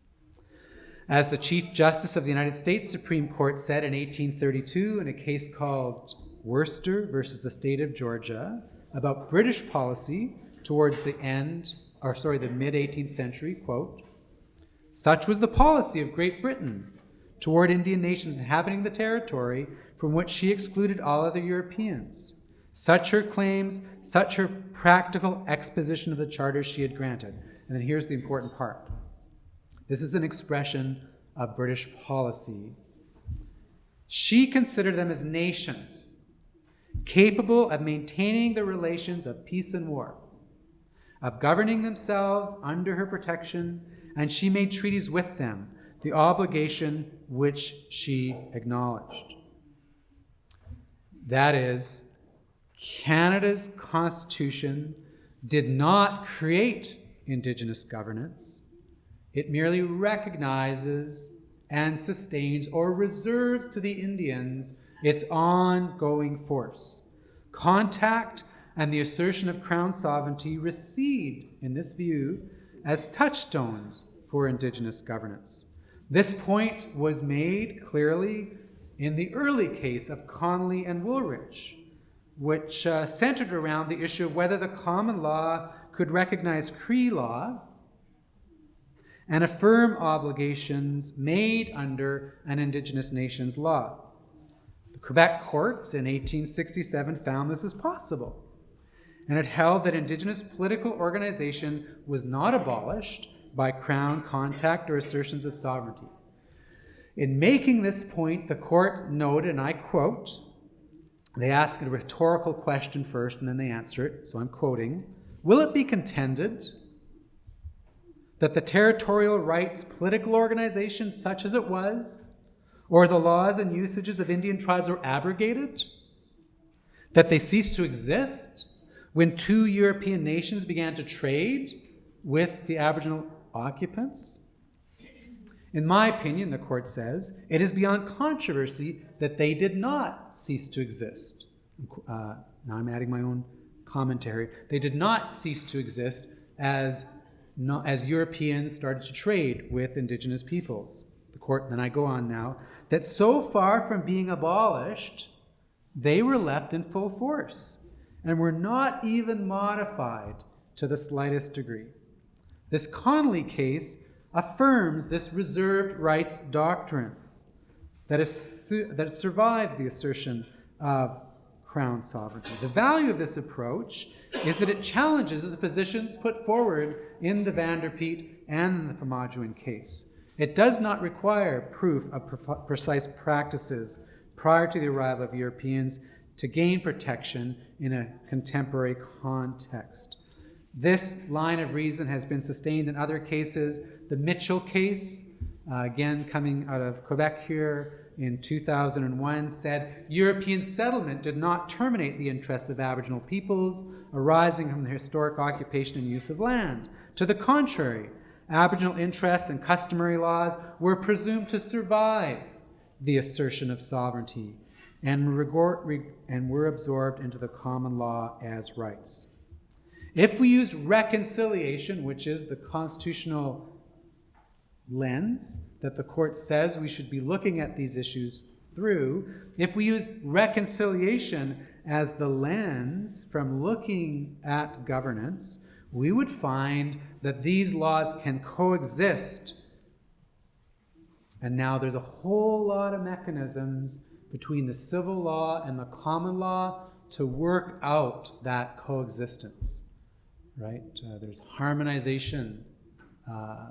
Speaker 3: As the Chief Justice of the United States Supreme Court said in 1832 in a case called Worcester versus the state of Georgia about British policy towards the mid-18th century, quote, such was the policy of Great Britain toward Indian nations inhabiting the territory from which she excluded all other Europeans. Such her claims, such her practical exposition of the charters she had granted. And then here's the important part. This is an expression of British policy. She considered them as nations, capable of maintaining the relations of peace and war, of governing themselves under her protection, and she made treaties with them, the obligation which she acknowledged. That is, Canada's Constitution did not create Indigenous governance. It merely recognizes and sustains or reserves to the Indians its ongoing force. Contact and the assertion of Crown sovereignty recede, in this view, as touchstones for Indigenous governance. This point was made clearly in the early case of Connolly and Woolrich, which centered around the issue of whether the common law could recognize Cree law and affirm obligations made under an Indigenous nation's law. The Quebec courts in 1867 found this as possible, and it held that Indigenous political organization was not abolished by Crown contact or assertions of sovereignty. In making this point, the court noted, and I quote, they ask a rhetorical question first and then they answer it, so I'm quoting, will it be contended that the territorial rights political organization, such as it was, or the laws and usages of Indian tribes were abrogated? That they ceased to exist when two European nations began to trade with the Aboriginal occupants? In my opinion, the court says, it is beyond controversy that they did not cease to exist. Now I'm adding my own commentary. They did not cease to exist as Europeans started to trade with Indigenous peoples. The court, then I go on now, that so far from being abolished, they were left in full force and were not even modified to the slightest degree. This Connolly case affirms this reserved rights doctrine that survives the assertion of Crown sovereignty. The value of this approach is that it challenges the positions put forward in the Vanderpeet and the Pamajuan case. It does not require proof of precise practices prior to the arrival of Europeans to gain protection in a contemporary context. This line of reason has been sustained in other cases. The Mitchell case, again coming out of Quebec here in 2001, said European settlement did not terminate the interests of Aboriginal peoples arising from the historic occupation and use of land. To the contrary, Aboriginal interests and customary laws were presumed to survive the assertion of sovereignty and were absorbed into the common law as rights. If we used reconciliation, which is the constitutional lens that the court says we should be looking at these issues through, if we use reconciliation as the lens from looking at governance, we would find that these laws can coexist. And now there's a whole lot of mechanisms between the civil law and the common law to work out that coexistence, right? There's harmonization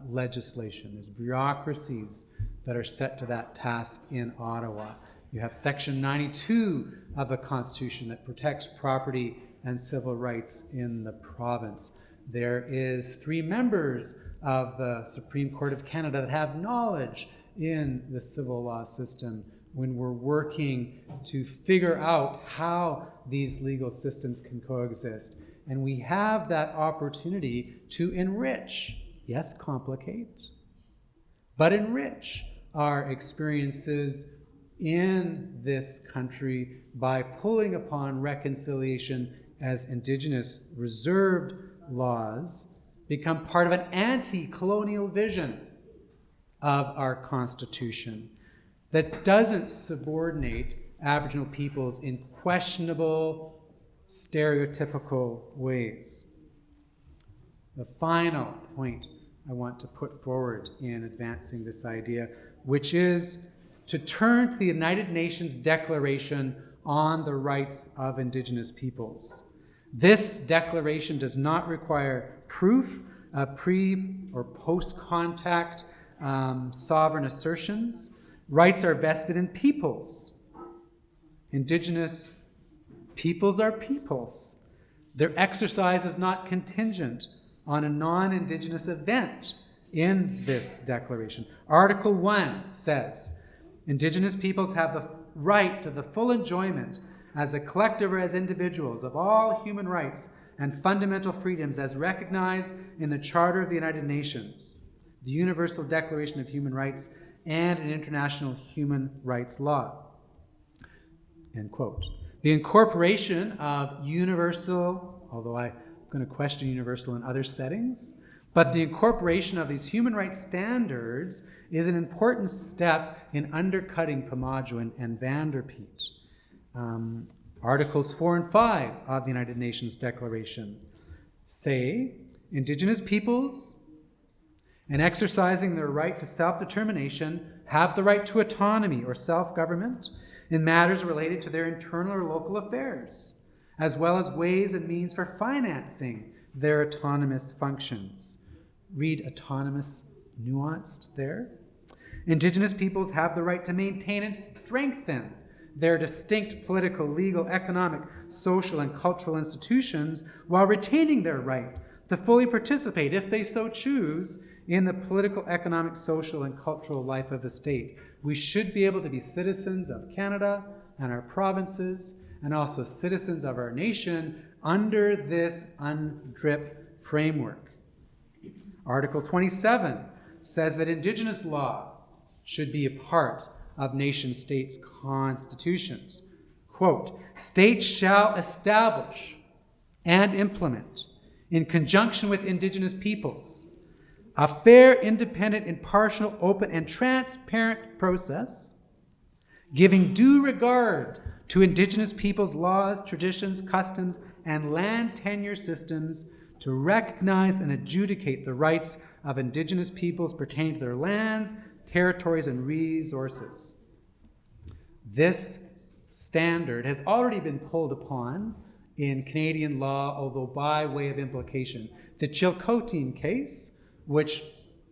Speaker 3: legislation. There's bureaucracies that are set to that task in Ottawa. You have Section 92 of the Constitution that protects property and civil rights in the province. There is 3 members of the Supreme Court of Canada that have knowledge in the civil law system when we're working to figure out how these legal systems can coexist. And we have that opportunity to enrich, yes, complicate, but enrich our experiences in this country by pulling upon reconciliation as Indigenous reserved laws become part of an anti-colonial vision of our Constitution that doesn't subordinate Aboriginal peoples in questionable, stereotypical ways. The final point I want to put forward in advancing this idea, which is to turn to the United Nations Declaration on the Rights of Indigenous Peoples. This declaration does not require proof of pre- or post-contact sovereign assertions. Rights are vested in peoples. Indigenous peoples are peoples. Their exercise is not contingent on a non-Indigenous event in this declaration. Article 1 says, Indigenous peoples have the right to the full enjoyment as a collective or as individuals of all human rights and fundamental freedoms as recognized in the Charter of the United Nations, the Universal Declaration of Human Rights, and in international human rights law. End quote. The incorporation of universal, although I'm going to question universal in other settings, but the incorporation of these human rights standards is an important step in undercutting Pamajuan and Vanderpeet. Articles 4 and 5 of the United Nations Declaration say, Indigenous peoples, in exercising their right to self-determination, have the right to autonomy or self-government in matters related to their internal or local affairs, as well as ways and means for financing their autonomous functions. Read autonomous nuanced there. Indigenous peoples have the right to maintain and strengthen their distinct political, legal, economic, social, and cultural institutions while retaining their right to fully participate, if they so choose, in the political, economic, social, and cultural life of the state. We should be able to be citizens of Canada and our provinces, and also citizens of our nation under this UNDRIP framework. Article 27 says that Indigenous law should be a part of nation states' constitutions. Quote, states shall establish and implement, in conjunction with Indigenous peoples, a fair, independent, impartial, open, and transparent process, giving due regard to Indigenous peoples' laws, traditions, customs, and land tenure systems to recognize and adjudicate the rights of Indigenous peoples pertaining to their lands, territories, and resources. This standard has already been pulled upon in Canadian law, although by way of implication. The Chilcotin case, which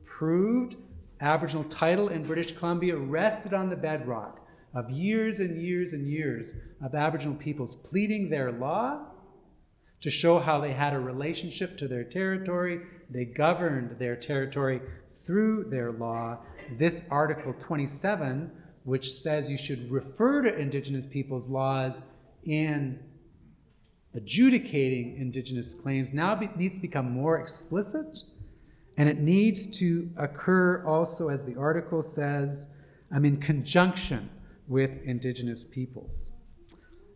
Speaker 3: proved Aboriginal title in British Columbia, rested on the bedrock of years and years and years of Aboriginal peoples pleading their law to show how they had a relationship to their territory. They governed their territory through their law. This Article 27, which says you should refer to Indigenous peoples' laws in adjudicating Indigenous claims, now needs to become more explicit, and it needs to occur also, as the article says, in conjunction with Indigenous peoples.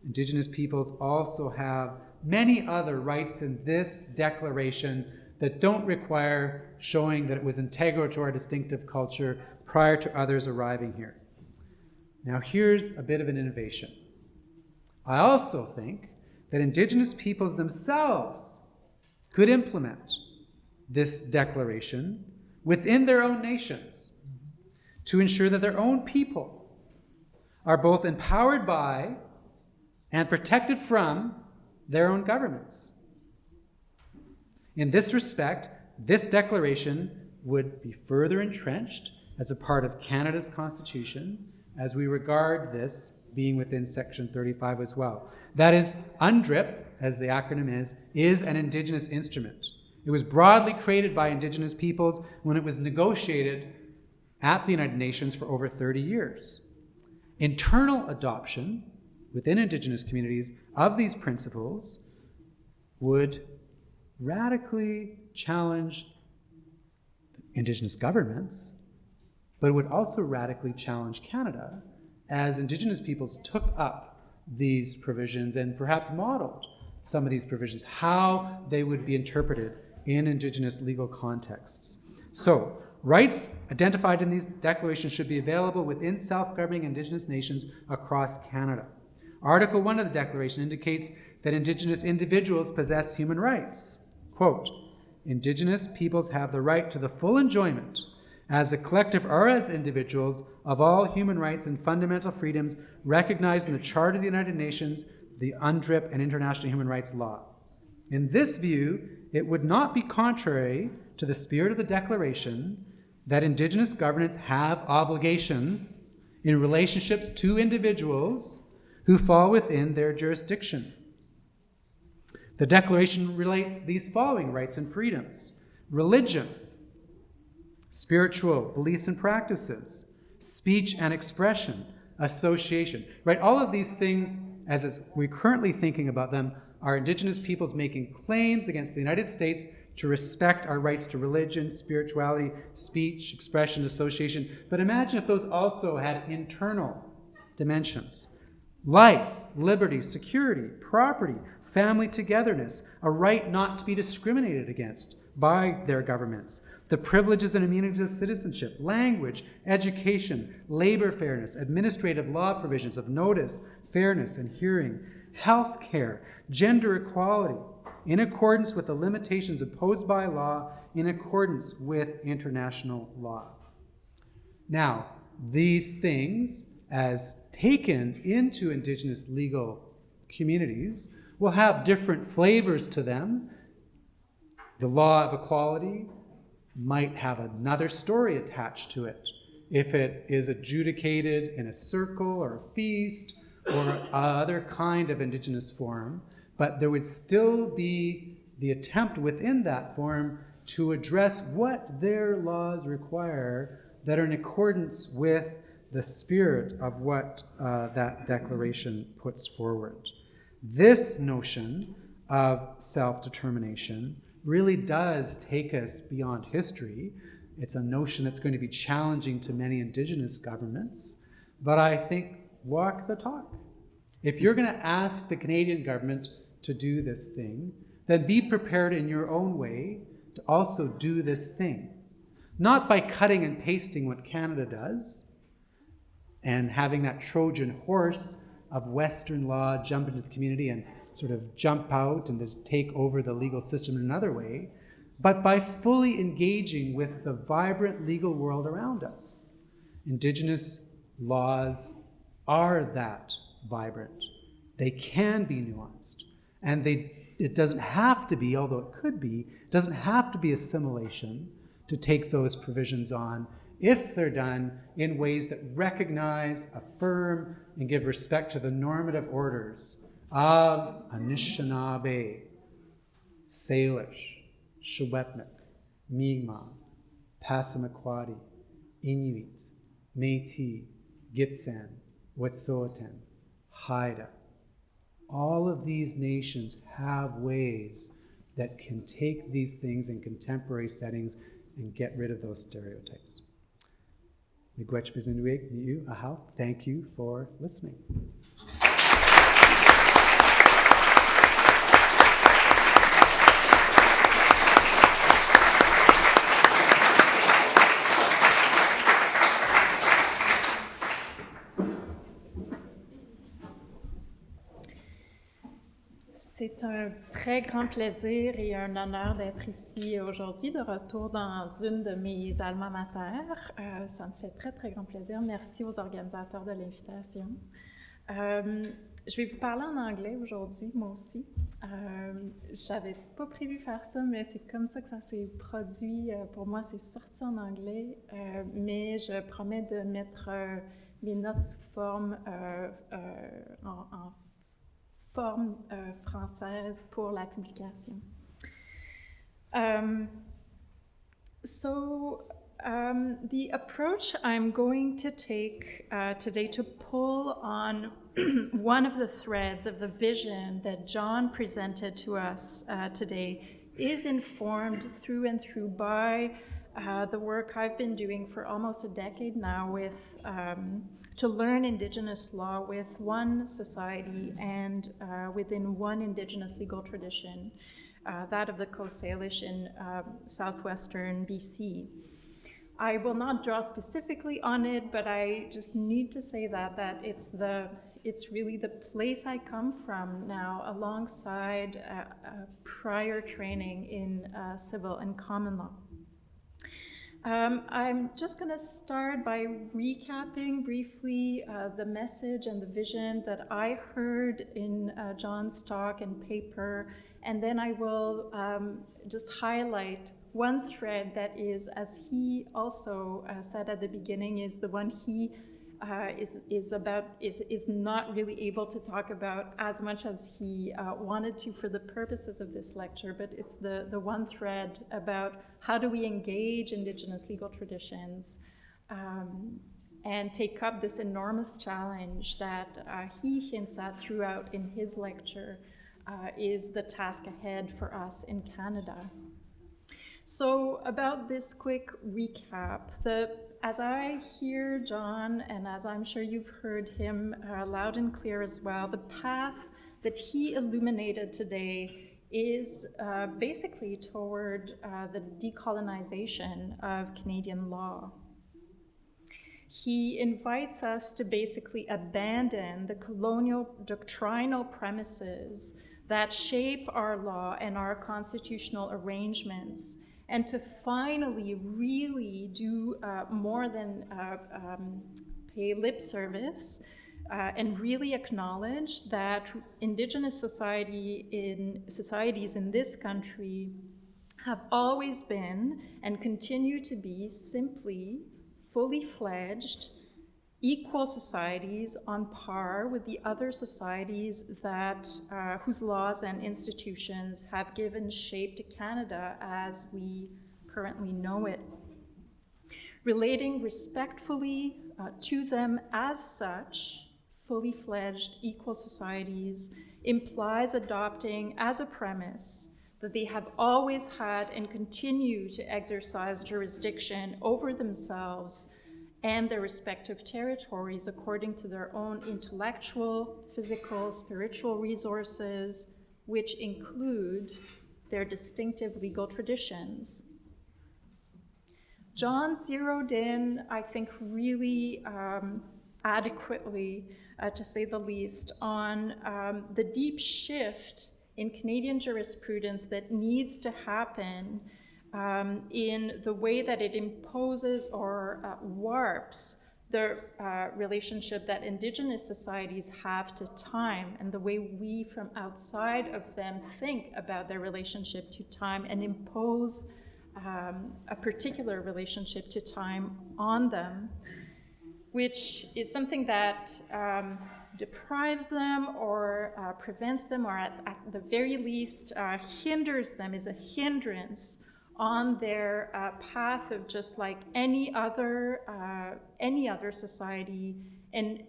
Speaker 3: Indigenous peoples also have many other rights in this declaration that don't require showing that it was integral to our distinctive culture prior to others arriving here. Now here's a bit of an innovation. I also think that Indigenous peoples themselves could implement this declaration within their own nations to ensure that their own people are both empowered by and protected from their own governments. In this respect, this declaration would be further entrenched as a part of Canada's Constitution, as we regard this being within Section 35 as well. That is, UNDRIP, as the acronym is an Indigenous instrument. It was broadly created by Indigenous peoples when it was negotiated at the United Nations for over 30 years. Internal adoption within Indigenous communities of these principles would radically challenge Indigenous governments, but it would also radically challenge Canada as Indigenous peoples took up these provisions and perhaps modeled some of these provisions, how they would be interpreted in Indigenous legal contexts. So, rights identified in these declarations should be available within self-governing Indigenous nations across Canada. Article 1 of the Declaration indicates that Indigenous individuals possess human rights. Quote, Indigenous peoples have the right to the full enjoyment as a collective or as individuals of all human rights and fundamental freedoms recognized in the Charter of the United Nations, the UNDRIP, and international human rights law. In this view, it would not be contrary to the spirit of the Declaration that Indigenous governments have obligations in relationships to individuals who fall within their jurisdiction. The Declaration relates these following rights and freedoms: religion, spiritual beliefs and practices, speech and expression, association, right? All of these things, as we're currently thinking about them, are Indigenous peoples making claims against the United States to respect our rights to religion, spirituality, speech, expression, association. But imagine if those also had internal dimensions. Life, liberty, security, property, family togetherness, a right not to be discriminated against by their governments, the privileges and immunities of citizenship, language, education, labor fairness, administrative law provisions of notice, fairness, and hearing, health care, gender equality, in accordance with the limitations imposed by law, in accordance with international law. Now, these things, as taken into Indigenous legal communities, will have different flavors to them. The law of equality might have another story attached to it if it is adjudicated in a circle or a feast or other kind of Indigenous forum, but there would still be the attempt within that forum to address what their laws require that are in accordance with the spirit of what that declaration puts forward. This notion of self-determination really does take us beyond history. It's a notion that's going to be challenging to many Indigenous governments, but I think walk the talk. If you're going to ask the Canadian government to do this thing, then be prepared in your own way to also do this thing. Not by cutting and pasting what Canada does and having that Trojan horse of Western law jump into the community and sort of jump out and just take over the legal system in another way, but by fully engaging with the vibrant legal world around us. Indigenous laws are that vibrant. They can be nuanced. And it doesn't have to be, although it could be, it doesn't have to be assimilation to take those provisions on if they're done in ways that recognize, affirm, and give respect to the normative orders of Anishinaabe, Salish, Secwepemc, Mi'kmaq, Passamaquoddy, Inuit, Métis, Gitxsan, Wet'suwet'en, Haida. All of these nations have ways that can take these things in contemporary settings and get rid of those stereotypes. Miigwech Bizinduig, Mi'u, Ahau, thank you for listening.
Speaker 4: C'est un très grand plaisir et un honneur d'être ici aujourd'hui, de retour dans une de mes alma mater. Ça me fait très, très grand plaisir. Merci aux organisateurs de l'invitation. Je vais vous parler en anglais aujourd'hui, moi aussi. J'avais pas prévu faire ça, mais c'est comme ça que ça s'est produit. Pour moi, c'est sorti en anglais, mais je promets de mettre mes notes sous forme en forme française pour la publication. The approach I'm going to take today to pull on one of the threads of the vision that John presented to us today is informed through and through by the work I've been doing for almost a decade now with to learn Indigenous law with one society and within one Indigenous legal tradition, that of the Coast Salish in southwestern BC. I will not draw specifically on it, but I just need to say that it's really the place I come from now, alongside prior training in civil and common law. I'm just going to start by recapping briefly the message and the vision that I heard in John's talk and paper, and then I will just highlight one thread that is, as he also said at the beginning, is the one he is not really able to talk about as much as he wanted to for the purposes of this lecture, but it's the one thread about how do we engage Indigenous legal traditions and take up this enormous challenge that he hints at throughout in his lecture is the task ahead for us in Canada. So about this quick recap, as I hear John, and as I'm sure you've heard him loud and clear as well, the path that he illuminated today is basically toward the decolonization of Canadian law. He invites us to basically abandon the colonial doctrinal premises that shape our law and our constitutional arrangements, and to finally really do more than pay lip service and really acknowledge that Indigenous societies in this country have always been and continue to be simply fully fledged, equal societies on par with the other societies that whose laws and institutions have given shape to Canada as we currently know it. Relating respectfully to them as such, fully fledged equal societies, implies adopting as a premise that they have always had and continue to exercise jurisdiction over themselves and their respective territories according to their own intellectual, physical, spiritual resources, which include their distinctive legal traditions. John zeroed in, I think, really adequately, to say the least, on the deep shift in Canadian jurisprudence that needs to happen in the way that it imposes or warps the relationship that Indigenous societies have to time, and the way we from outside of them think about their relationship to time and impose a particular relationship to time on them, which is something that deprives them or prevents them, or at the very least hinders them, is a hindrance on their path of just like any other society, and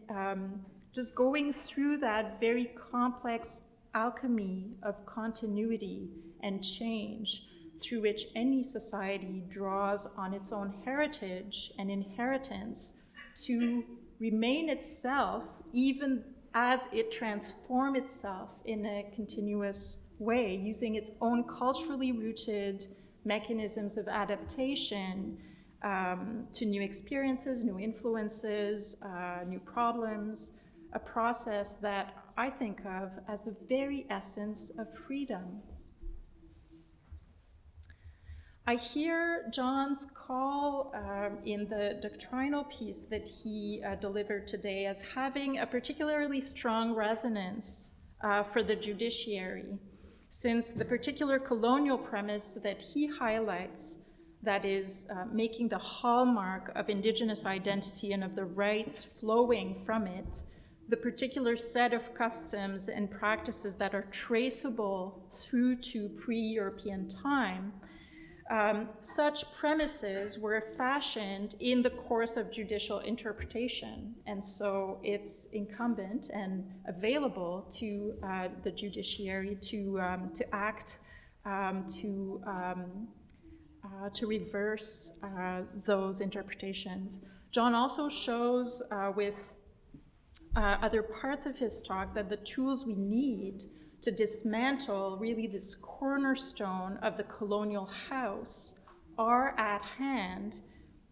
Speaker 4: just going through that very complex alchemy of continuity and change through which any society draws on its own heritage and inheritance to remain itself, even as it transforms itself in a continuous way, using its own culturally rooted mechanisms of adaptation to new experiences, new influences, new problems, a process that I think of as the very essence of freedom. I hear John's call in the doctrinal piece that he delivered today as having a particularly strong resonance for the judiciary, since the particular colonial premise that he highlights, that is making the hallmark of Indigenous identity and of the rights flowing from it, the particular set of customs and practices that are traceable through to pre-European time, such premises were fashioned in the course of judicial interpretation, and so it's incumbent and available to the judiciary to act to reverse those interpretations. John also shows with other parts of his talk that the tools we need to dismantle really this cornerstone of the colonial house are at hand,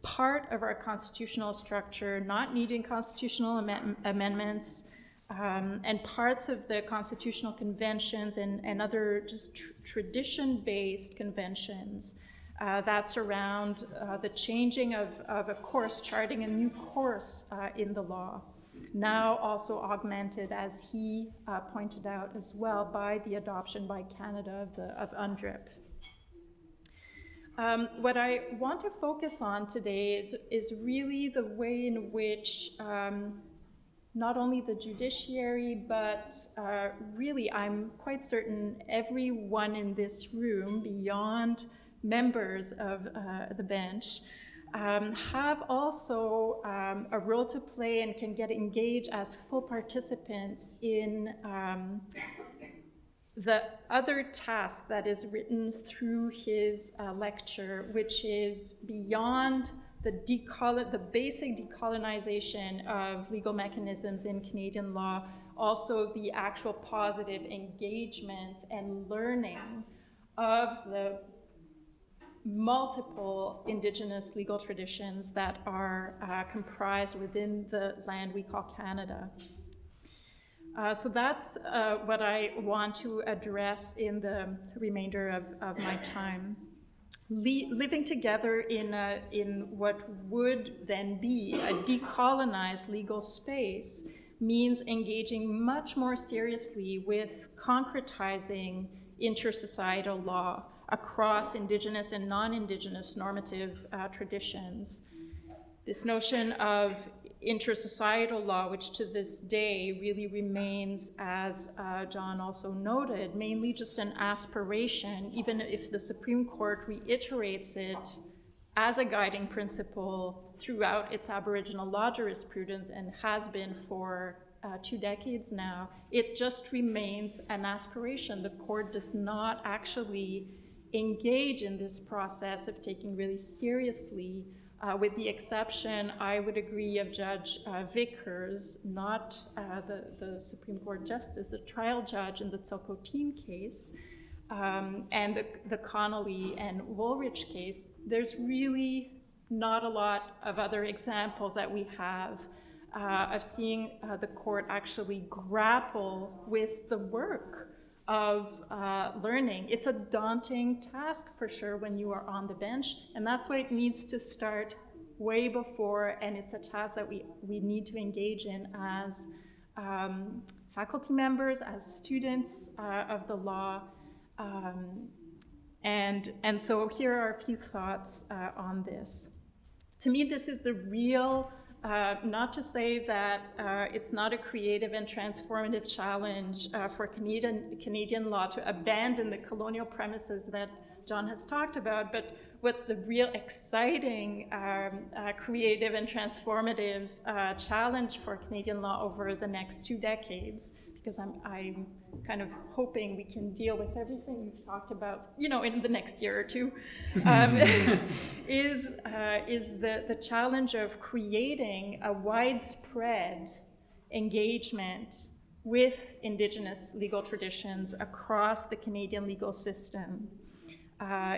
Speaker 4: part of our constitutional structure, not needing constitutional amendments, and parts of the constitutional conventions and other just tradition-based conventions that surround the changing of a course, charting a new course in the law. Now also augmented, as he pointed out as well, by the adoption by Canada of UNDRIP. What I want to focus on today is really the way in which not only the judiciary, but really I'm quite certain everyone in this room, beyond members of the bench, have also a role to play and can get engaged as full participants in the other task that is written through his lecture, which is beyond the basic decolonization of legal mechanisms in Canadian law, also the actual positive engagement and learning of the multiple Indigenous legal traditions that are comprised within the land we call Canada. So that's what I want to address in the remainder of my time. Living together in what would then be a decolonized legal space means engaging much more seriously with concretizing intersocietal law across Indigenous and non-Indigenous normative traditions. This notion of intersocietal law, which to this day really remains, as John also noted, mainly just an aspiration, even if the Supreme Court reiterates it as a guiding principle throughout its Aboriginal law jurisprudence and has been for 2 decades now. It just remains an aspiration. The court does not actually engage in this process of taking really seriously, with the exception, I would agree, of Judge Vickers, not the Supreme Court Justice, the trial judge in the Tselkotine case, and the Connolly and Woolrich case. There's really not a lot of other examples that we have of seeing the court actually grapple with the work of learning. It's a daunting task for sure when you are on the bench, and that's why it needs to start way before, and it's a task that we need to engage in as faculty members, as students of the law. And so here are a few thoughts on this. To me, this is the real, not to say that it's not a creative and transformative challenge for Canadian law to abandon the colonial premises that John has talked about, but what's the real exciting, creative and transformative challenge for Canadian law over the next 2 decades, because I'm kind of hoping we can deal with everything we've talked about, in the next year or two, is the challenge of creating a widespread engagement with Indigenous legal traditions across the Canadian legal system,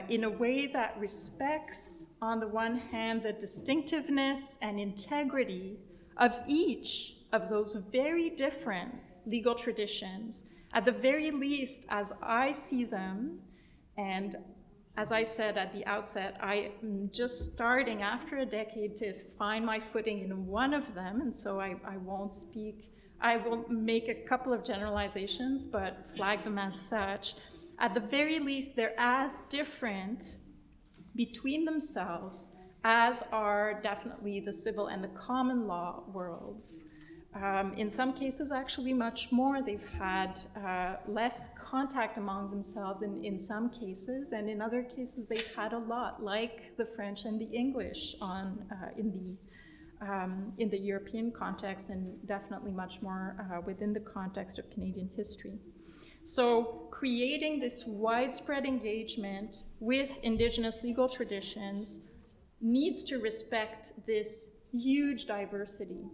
Speaker 4: in a way that respects, on the one hand, the distinctiveness and integrity of each of those very different legal traditions, at the very least, as I see them. And as I said at the outset, I am just starting after a decade to find my footing in one of them, and so I won't speak. I will make a couple of generalizations, but flag them as such. At the very least, they're as different between themselves as are definitely the civil and the common law worlds. In some cases, actually much more. They've had less contact among themselves in some cases, and in other cases they've had a lot, like the French and the English in the European context, and definitely much more within the context of Canadian history. So creating this widespread engagement with Indigenous legal traditions needs to respect this huge diversity.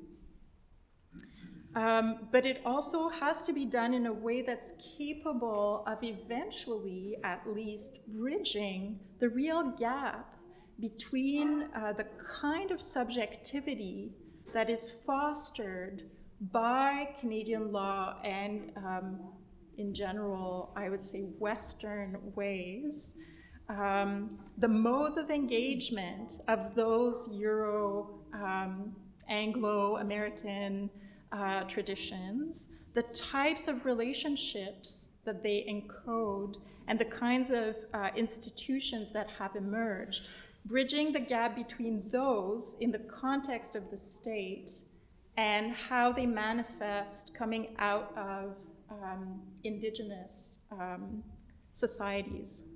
Speaker 4: But it also has to be done in a way that's capable of eventually, at least, bridging the real gap between the kind of subjectivity that is fostered by Canadian law and, in general, I would say Western ways, the modes of engagement of those Anglo-American traditions, the types of relationships that they encode, and the kinds of institutions that have emerged, bridging the gap between those in the context of the state and how they manifest coming out of Indigenous societies.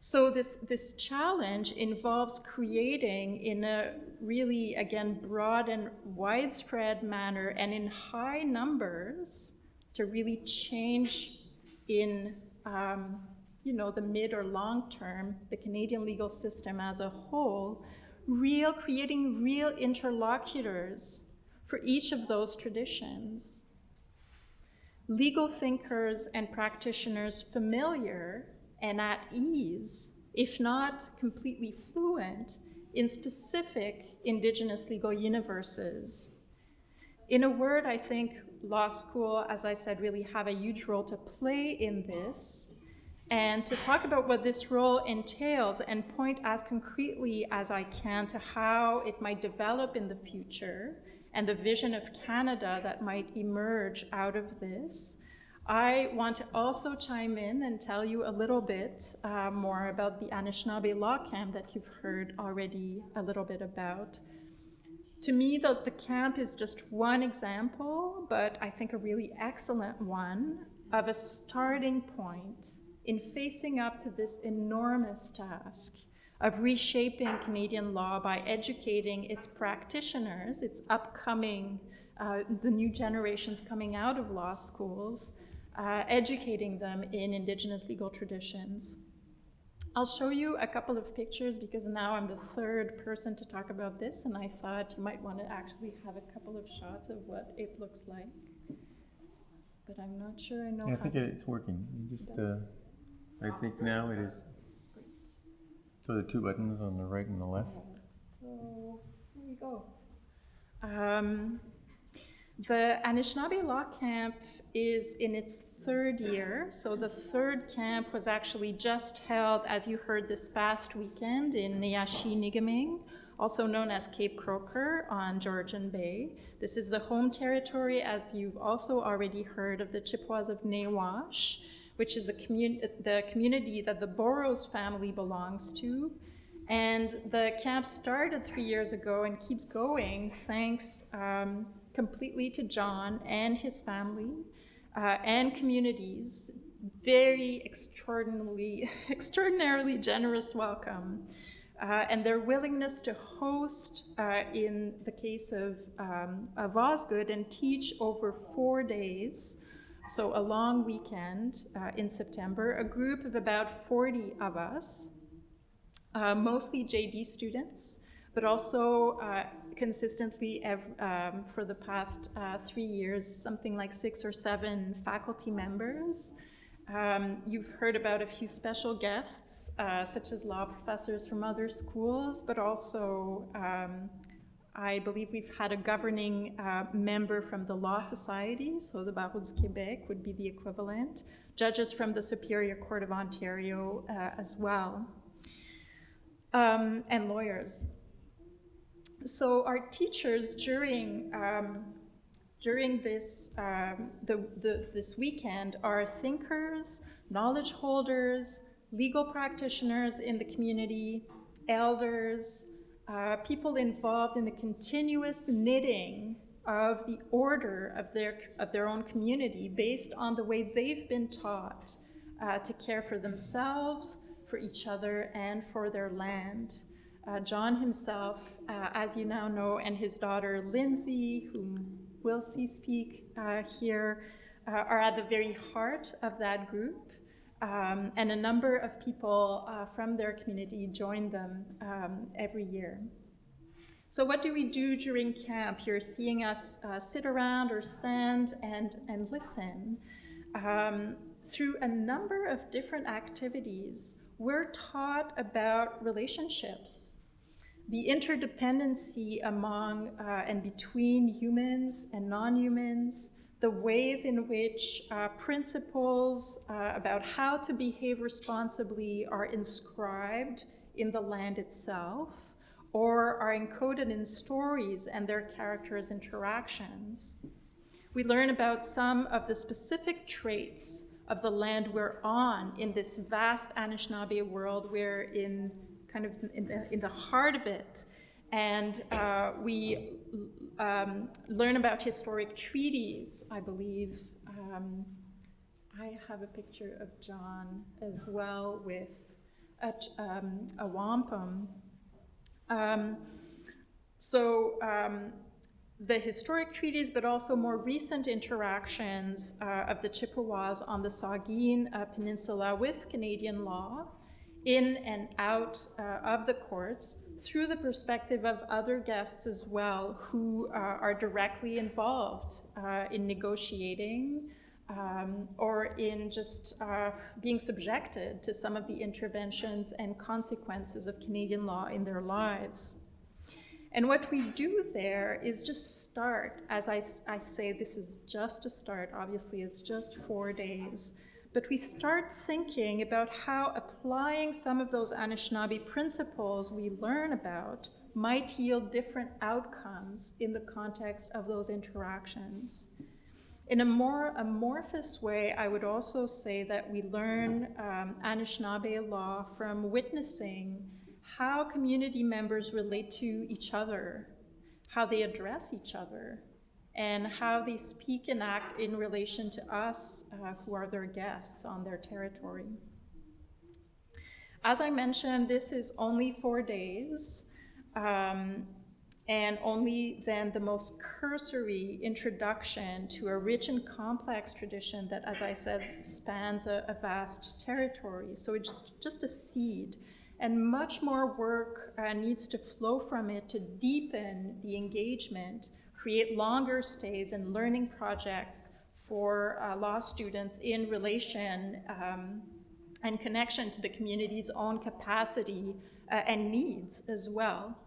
Speaker 4: So this challenge involves creating in a really, again, broad and widespread manner and in high numbers to really change in the mid or long term, the Canadian legal system as a whole, creating real interlocutors for each of those traditions. Legal thinkers and practitioners familiar and at ease, if not completely fluent, in specific Indigenous legal universes. In a word, I think law school, as I said, really have a huge role to play in this, and to talk about what this role entails and point as concretely as I can to how it might develop in the future and the vision of Canada that might emerge out of this. I want to also chime in and tell you a little bit more about the Anishinaabe Law Camp that you've heard already a little bit about. To me, the camp is just one example, but I think a really excellent one of a starting point in facing up to this enormous task of reshaping Canadian law by educating its practitioners, its upcoming, the new generations coming out of law schools, educating them in Indigenous legal traditions. I'll show you a couple of pictures because now I'm the third person to talk about this, and I thought you might want to actually have a couple of shots of what it looks like. But I'm not sure I know
Speaker 1: Yeah, I
Speaker 4: how
Speaker 1: think it's working. You just, I think now it is. So the two buttons on the right and the left.
Speaker 4: So here we go. The Anishinaabe Law Camp is in its third year. So the third camp was actually just held, as you heard, this past weekend in Niyashi-Nigaming, also known as Cape Croker on Georgian Bay. This is the home territory, as you've also already heard, of the Chippewas of Nawash, which is the community that the Burroughs family belongs to. And the camp started 3 years ago and keeps going thanks completely to John and his family and communities. Very extraordinarily generous welcome. And their willingness to host, in the case of Osgood, and teach over 4 days, so a long weekend in September, a group of about 40 of us, mostly JD students, but also consistently for the past 3 years, something like 6 or 7 faculty members. You've heard about a few special guests, such as law professors from other schools, but also I believe we've had a governing member from the Law Society, so the Barreau du Québec would be the equivalent, judges from the Superior Court of Ontario as well, and lawyers. So our teachers during this this weekend are thinkers, knowledge holders, legal practitioners in the community, elders, people involved in the continuous knitting of the order of their own community based on the way they've been taught to care for themselves, for each other, and for their land. John himself, as you now know, and his daughter Lindsay, whom we'll see speak here, are at the very heart of that group. And a number of people from their community join them every year. So what do we do during camp? You're seeing us sit around or stand and listen. Through a number of different activities, we're taught about relationships, the interdependency among and between humans and non-humans, the ways in which principles about how to behave responsibly are inscribed in the land itself, or are encoded in stories and their characters' interactions. We learn about some of the specific traits of the land we're on in this vast Anishinaabe world. We're in kind of in the heart of it, and we learn about historic treaties, I believe. I have a picture of John as well with a wampum. The historic treaties, but also more recent interactions of the Chippewas on the Saugeen Peninsula with Canadian law, in and out of the courts, through the perspective of other guests as well, who are directly involved in negotiating or in just being subjected to some of the interventions and consequences of Canadian law in their lives. And what we do there is just start. As I say, this is just a start. Obviously, it's just 4 days. But we start thinking about how applying some of those Anishinaabe principles we learn about might yield different outcomes in the context of those interactions. In a more amorphous way, I would also say that we learn Anishinaabe law from witnessing how community members relate to each other, how they address each other, and how they speak and act in relation to us who are their guests on their territory. As I mentioned, this is only 4 days, and only then the most cursory introduction to a rich and complex tradition that, as I said, spans a vast territory. So it's just a seed, and much more work needs to flow from it to deepen the engagement, create longer stays and learning projects for law students in relation and connection to the community's own capacity and needs as well.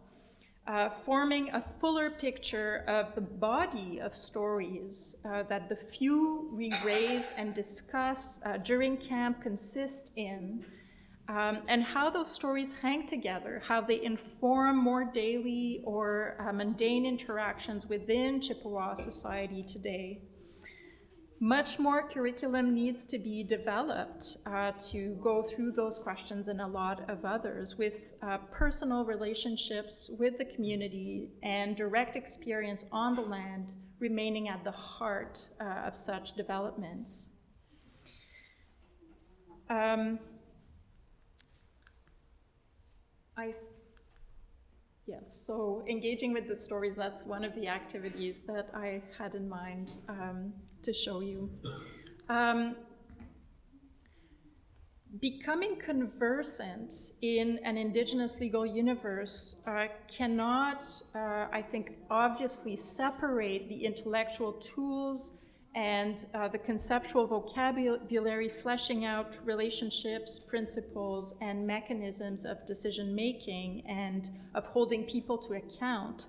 Speaker 4: Forming a fuller picture of the body of stories that the few we raise and discuss during camp consist in, and how those stories hang together, how they inform more daily or mundane interactions within Chippewa society today. Much more curriculum needs to be developed to go through those questions and a lot of others, with personal relationships with the community and direct experience on the land remaining at the heart of such developments. Yes, so engaging with the stories, that's one of the activities that I had in mind to show you. Becoming conversant in an Indigenous legal universe cannot, I think, obviously separate the intellectual tools and the conceptual vocabulary fleshing out relationships, principles, and mechanisms of decision-making and of holding people to account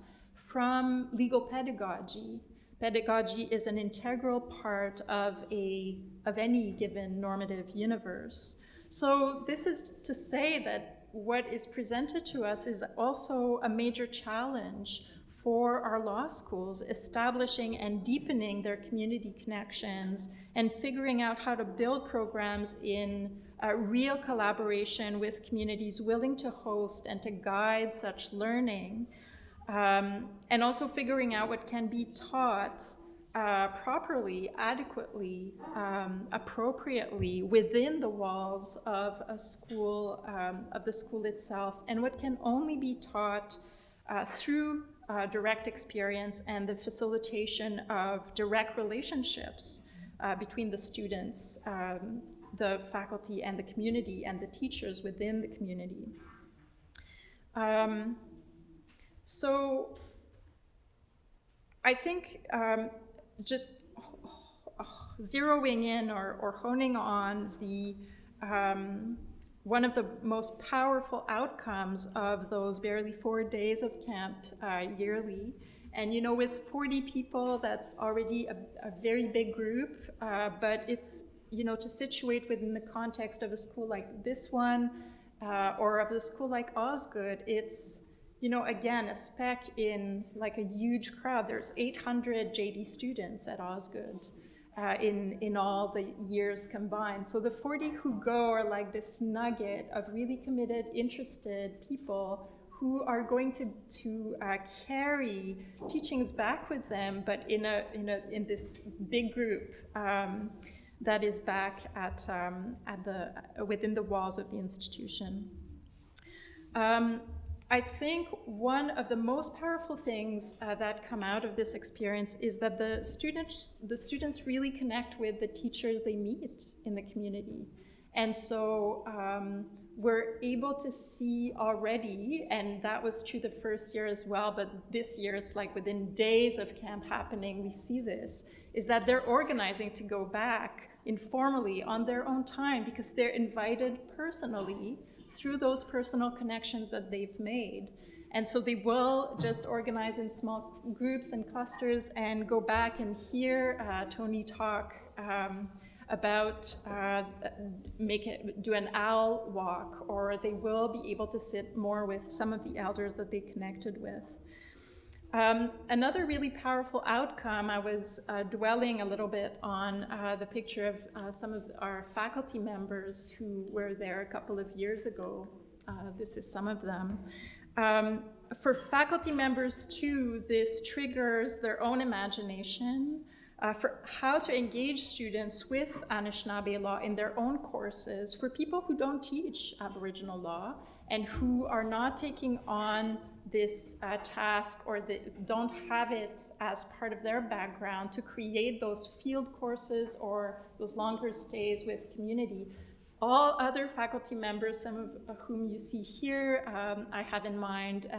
Speaker 4: from legal pedagogy. Pedagogy is an integral part of any given normative universe. So this is to say that what is presented to us is also a major challenge for our law schools, establishing and deepening their community connections and figuring out how to build programs in real collaboration with communities willing to host and to guide such learning, and also figuring out what can be taught properly, adequately, appropriately within the walls of a school, of the school itself, and what can only be taught through direct experience and the facilitation of direct relationships between the students, the faculty and the community, and the teachers within the community. So I think just zeroing in or honing on the one of the most powerful outcomes of those barely 4 days of camp yearly. And you know, with 40 people, that's already a very big group, but it's, you know, to situate within the context of a school like this one, or of a school like Osgood, it's, you know, again, a speck in like a huge crowd. There's 800 JD students at Osgood. In all the years combined. So the 40 who go are like this nugget of really committed, interested people who are going to carry teachings back with them, but in this big group that is back at within the walls of the institution. I think one of the most powerful things that come out of this experience is that the students really connect with the teachers they meet in the community. And so we're able to see already, and that was true the first year as well, but this year it's like within days of camp happening, we see this, is that they're organizing to go back informally on their own time because they're invited personally through those personal connections that they've made. And so they will just organize in small groups and clusters and go back and hear Tony talk about do an owl walk, or they will be able to sit more with some of the elders that they connected with. Another really powerful outcome, I was dwelling a little bit on the picture of some of our faculty members who were there a couple of years ago. This is some of them. For faculty members too, this triggers their own imagination for how to engage students with Anishinaabe law in their own courses for people who don't teach Aboriginal law and who are not taking on this task or don't have it as part of their background to create those field courses or those longer stays with community. All other faculty members, some of whom you see here, I have in mind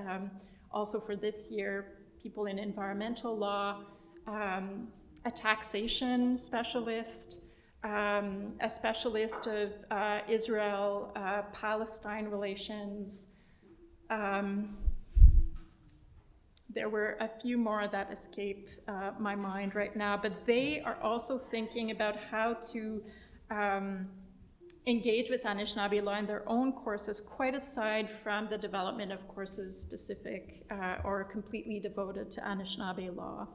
Speaker 4: also for this year, people in environmental law, a taxation specialist, a specialist of Israel-Palestine relations. There were a few more that escape my mind right now, but they are also thinking about how to engage with Anishinaabe law in their own courses, quite aside from the development of courses specific or completely devoted to Anishinaabe law.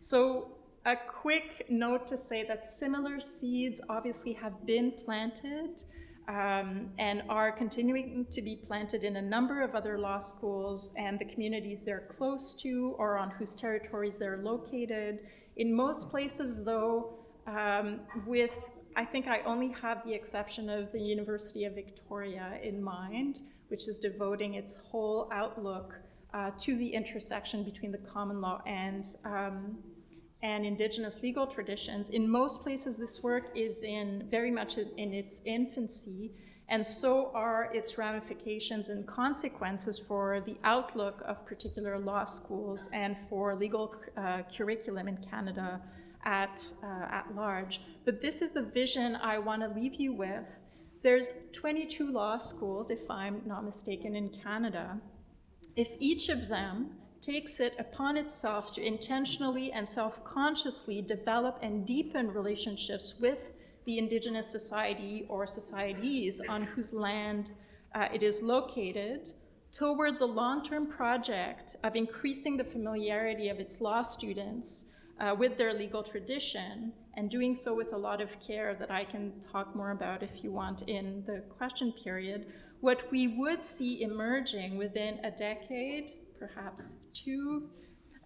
Speaker 4: So a quick note to say that similar seeds obviously have been planted and are continuing to be planted in a number of other law schools and the communities they're close to or on whose territories they're located. In most places, though, I think I only have the exception of the University of Victoria in mind, which is devoting its whole outlook to the intersection between the common law and Indigenous legal traditions. In most places, this work is very much in its infancy, and so are its ramifications and consequences for the outlook of particular law schools and for legal curriculum in Canada at large. But this is the vision I want to leave you with. There's 22 law schools, if I'm not mistaken, in Canada. If each of them takes it upon itself to intentionally and self-consciously develop and deepen relationships with the Indigenous society or societies on whose land it is located, toward the long-term project of increasing the familiarity of its law students with their legal tradition, and doing so with a lot of care that I can talk more about if you want in the question period, what we would see emerging within a decade, perhaps two,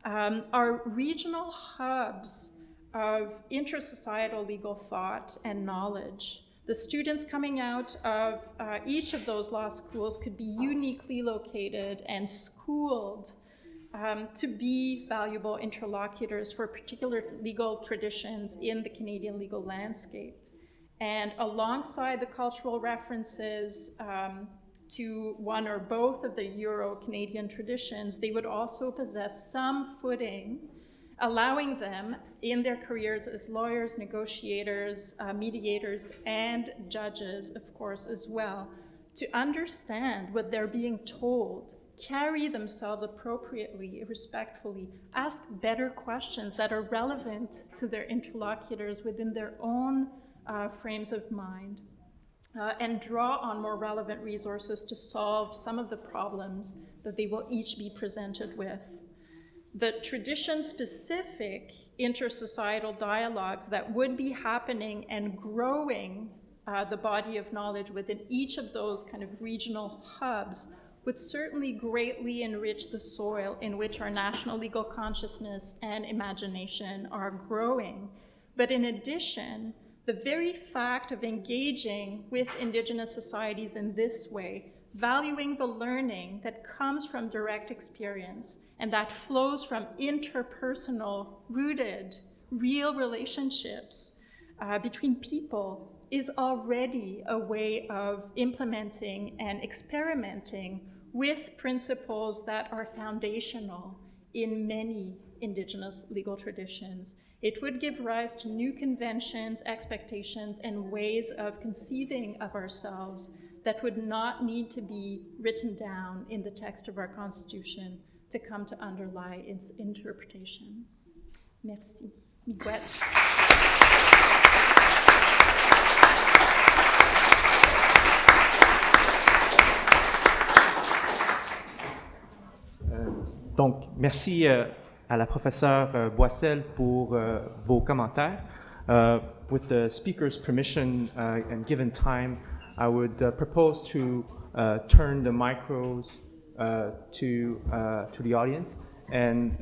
Speaker 4: are regional hubs of intersocietal legal thought and knowledge. The students coming out of each of those law schools could be uniquely located and schooled to be valuable interlocutors for particular legal traditions in the Canadian legal landscape. And alongside the cultural references to one or both of the Euro-Canadian traditions, they would also possess some footing, allowing them in their careers as lawyers, negotiators, mediators, and judges, of course, as well, to understand what they're being told, carry themselves appropriately, respectfully, ask better questions that are relevant to their interlocutors within their own frames of mind, and draw on more relevant resources to solve some of the problems that they will each be presented with. The tradition-specific intersocietal dialogues that would be happening and growing the body of knowledge within each of those kind of regional hubs would certainly greatly enrich the soil in which our national legal consciousness and imagination are growing. But in addition, the very fact of engaging with Indigenous societies in this way, valuing the learning that comes from direct experience and that flows from interpersonal, rooted, real relationships between people, is already a way of implementing and experimenting with principles that are foundational in many Indigenous legal traditions. It would give rise to new conventions, expectations, and ways of conceiving of ourselves that would not need to be written down in the text of our Constitution to come to underlie its interpretation. Merci. Miigwech.
Speaker 2: Donc, merci à la professeure Boissel pour vos commentaires. With the speaker's permission and given time, I would propose to turn the microphones to the audience, and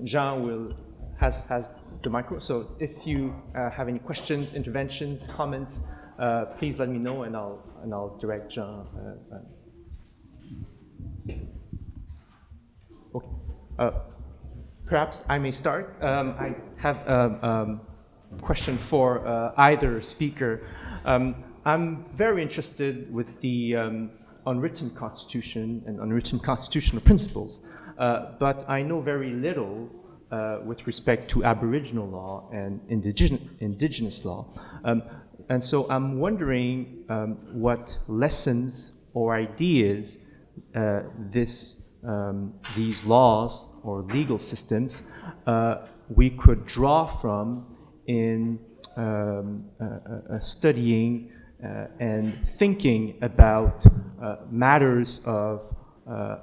Speaker 2: Jean has the micro. So if you have any questions, interventions, comments, please let me know, and I'll direct Jean. Okay. Perhaps I may start. I have a question for either speaker. I'm very interested with the unwritten constitution and unwritten constitutional principles, but I know very little with respect to Aboriginal law and indigenous law. And so I'm wondering what lessons or ideas these laws or legal systems we could draw from in studying and thinking about matters of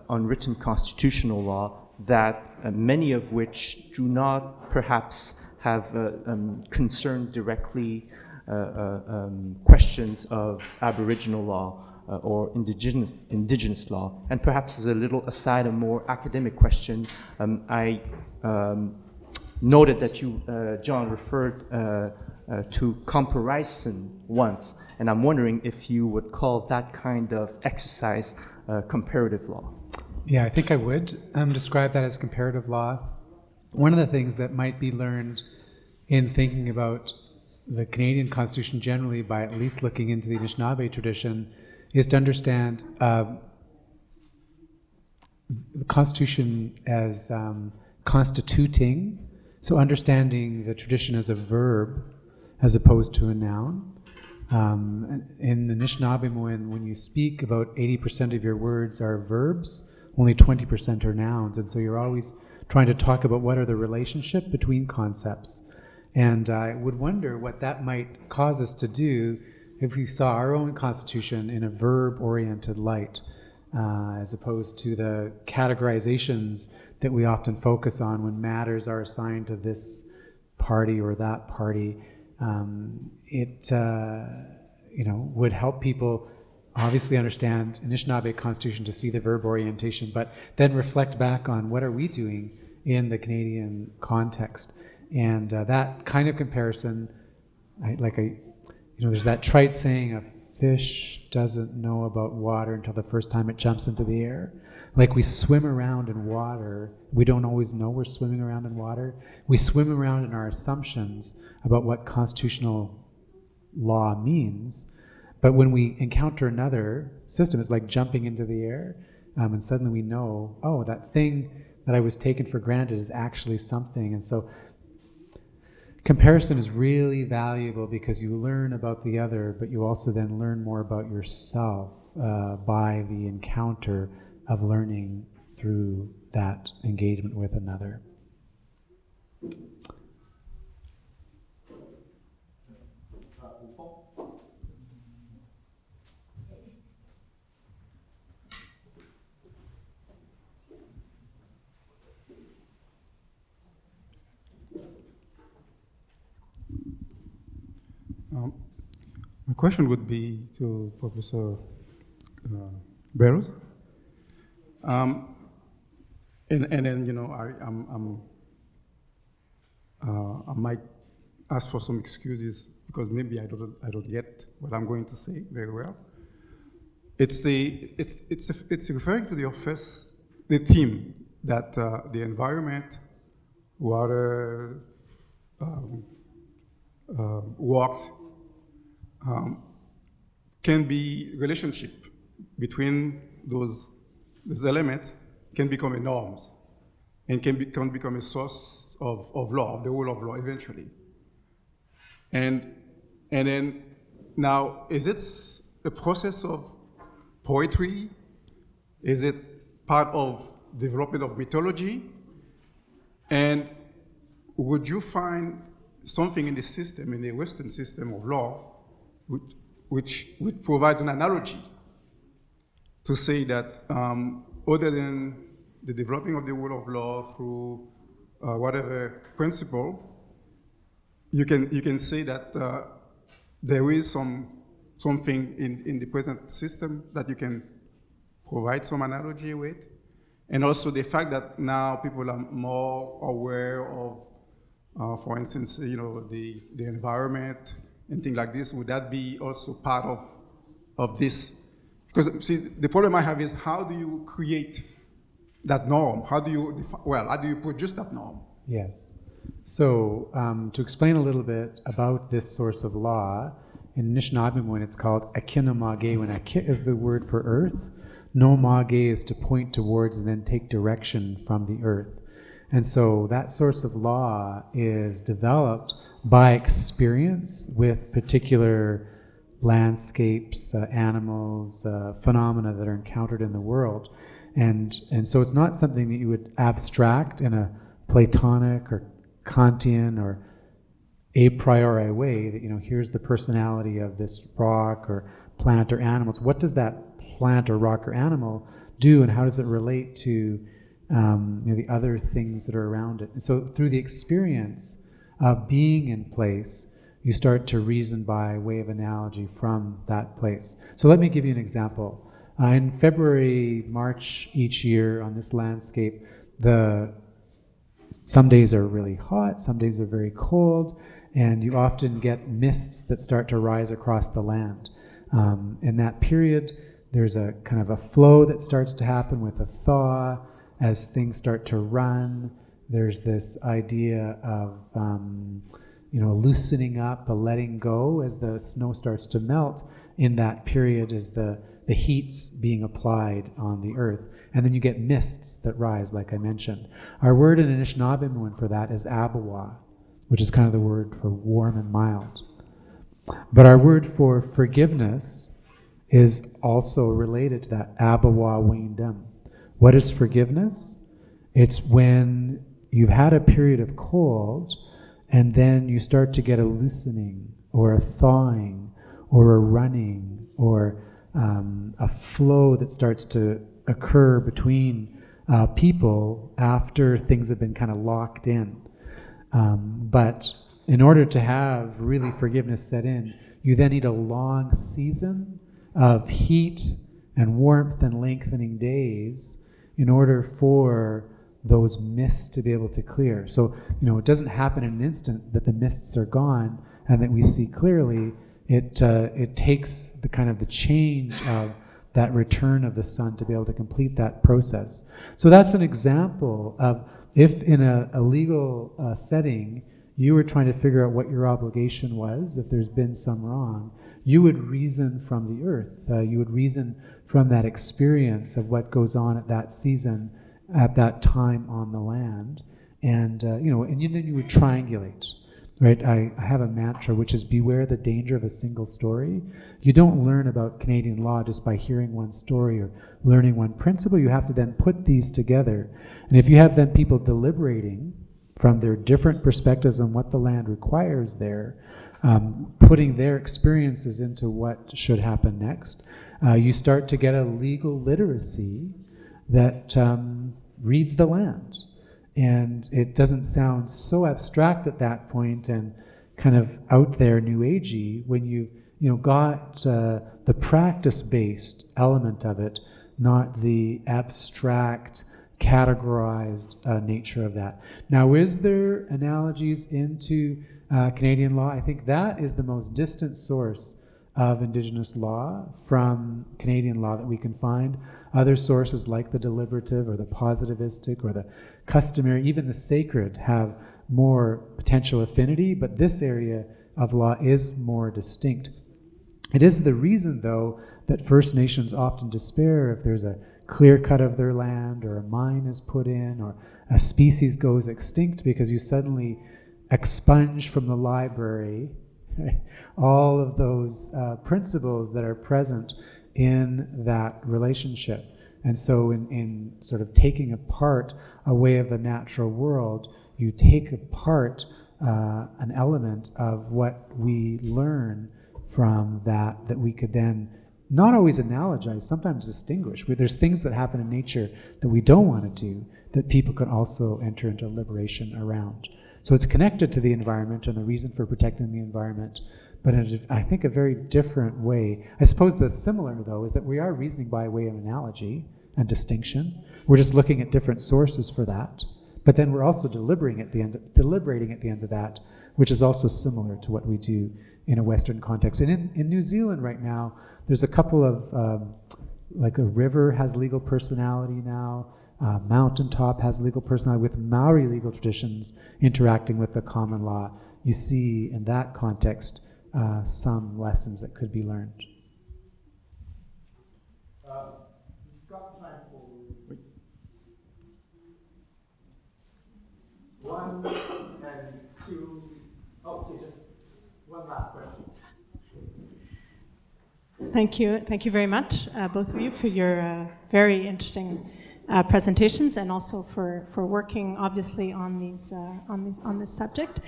Speaker 2: unwritten constitutional law that many of which do not perhaps have concern directly questions of Aboriginal law or indigenous law. And perhaps as a little aside, a more academic question, I noted that you, John, referred to comparison once, and I'm wondering if you would call that kind of exercise comparative law.
Speaker 3: Yeah, I think I would describe that as comparative law. One of the things that might be learned in thinking about the Canadian Constitution generally, by at least looking into the Anishinaabe tradition, is to understand the Constitution as constituting, so understanding the tradition as a verb as opposed to a noun. In Anishinaabe, when you speak, about 80% of your words are verbs, only 20% are nouns, and so you're always trying to talk about what are the relationship between concepts. And I would wonder what that might cause us to do if we saw our own constitution in a verb-oriented light, as opposed to the categorizations that we often focus on when matters are assigned to this party or that party. It would help people obviously understand Anishinaabe constitution to see the verb orientation, but then reflect back on what are we doing in the Canadian context. And that kind of comparison, there's that trite saying, a fish doesn't know about water until the first time it jumps into the air. Like we swim around in water, we don't always know we're swimming around in water. We swim around in our assumptions about what constitutional law means. But when we encounter another system, it's like jumping into the air, and suddenly we know, oh, that thing that I was taken for granted is actually something. And so comparison is really valuable because you learn about the other, but you also then learn more about yourself by the encounter of learning through that engagement with another.
Speaker 5: My question would be to Professor Barrows. And then, I might ask for some excuses because maybe I don't get what I'm going to say very well. It's referring to the theme that the environment, water, works, can be relationship between those elements can become a norm and can become a source of law, of the rule of law eventually. And then now, is it a process of poetry? Is it part of development of mythology? And would you find something in the system, in the Western system of law, which provides an analogy to say that other than the developing of the rule of law through whatever principle, you can say that there is something in the present system that you can provide some analogy with. And also the fact that now people are more aware of, for instance, the environment and things like this. Would that be also part of this? Because see, the problem I have is how do you create that norm? How do you produce that norm?
Speaker 3: Yes. So to explain a little bit about this source of law, in Anishinaabe it's called Akinamage, when Aki is the word for earth, no mage is to point towards and then take direction from the earth. And so that source of law is developed by experience with particular landscapes, animals, phenomena that are encountered in the world. And so it's not something that you would abstract in a Platonic or Kantian or a priori way that, here's the personality of this rock or plant or animals. What does that plant or rock or animal do, and how does it relate to the other things that are around it? And so through the experience of being in place, you start to reason by way of analogy from that place. So let me give you an example. In February, March each year on this landscape, some days are really hot, some days are very cold, and you often get mists that start to rise across the land. In that period, there's a kind of a flow that starts to happen with a thaw as things start to run. There's this idea of loosening up, a letting go as the snow starts to melt in that period as the heat's being applied on the earth. And then you get mists that rise, like I mentioned. Our word in Anishinaabe for that is abawa, which is kind of the word for warm and mild. But our word for forgiveness is also related to that abawa windam. What is forgiveness? It's when you've had a period of cold and then you start to get a loosening or a thawing or a running or a flow that starts to occur between people after things have been kind of locked in. But in order to have really forgiveness set in, you then need a long season of heat and warmth and lengthening days in order for those mists to be able to clear. So, it doesn't happen in an instant that the mists are gone and that we see clearly. It takes the kind of the change of that return of the sun to be able to complete that process. So that's an example of if in a legal setting you were trying to figure out what your obligation was, if there's been some wrong, you would reason from the earth. You would reason from that experience of what goes on at that season, at that time on the land, and then you would triangulate. Right, I have a mantra which is beware the danger of a single story. You don't learn about Canadian law just by hearing one story or learning one principle. You have to then put these together. And if you have then people deliberating from their different perspectives on what the land requires there, putting their experiences into what should happen next, you start to get a legal literacy that reads the land. And it doesn't sound so abstract at that point and kind of out there new agey when you got the practice-based element of it, not the abstract, categorized nature of that. Now, is there analogies into Canadian law? I think that is the most distant source of Indigenous law from Canadian law that we can find. Other sources like the deliberative or the positivistic or the customary, even the sacred, have more potential affinity, but this area of law is more distinct. It is the reason, though, that First Nations often despair if there's a clear cut of their land or a mine is put in or a species goes extinct, because you suddenly expunge from the library all of those principles that are present in that relationship. And so in sort of taking apart a way of the natural world, you take apart an element of what we learn from that we could then not always analogize, sometimes distinguish. There's things that happen in nature that we don't want to do that people can also enter into liberation around. So it's connected to the environment and the reason for protecting the environment,
Speaker 6: but in, I think, a very different way. I suppose the similar, though, is that we are reasoning by way of analogy and distinction. We're just looking at different sources for that. But then we're also deliberating at the end of that, which is also similar to what we do in a Western context. And in New Zealand right now, there's a couple of, like a river has legal personality now, mountaintop has legal personality, with Maori legal traditions interacting with the common law. You see in that context some lessons that could be learned.
Speaker 2: We've got time for one and two. Oh, okay, just one last question.
Speaker 7: Thank you very much, both of you, for your very interesting presentations, and also for working obviously on this subject.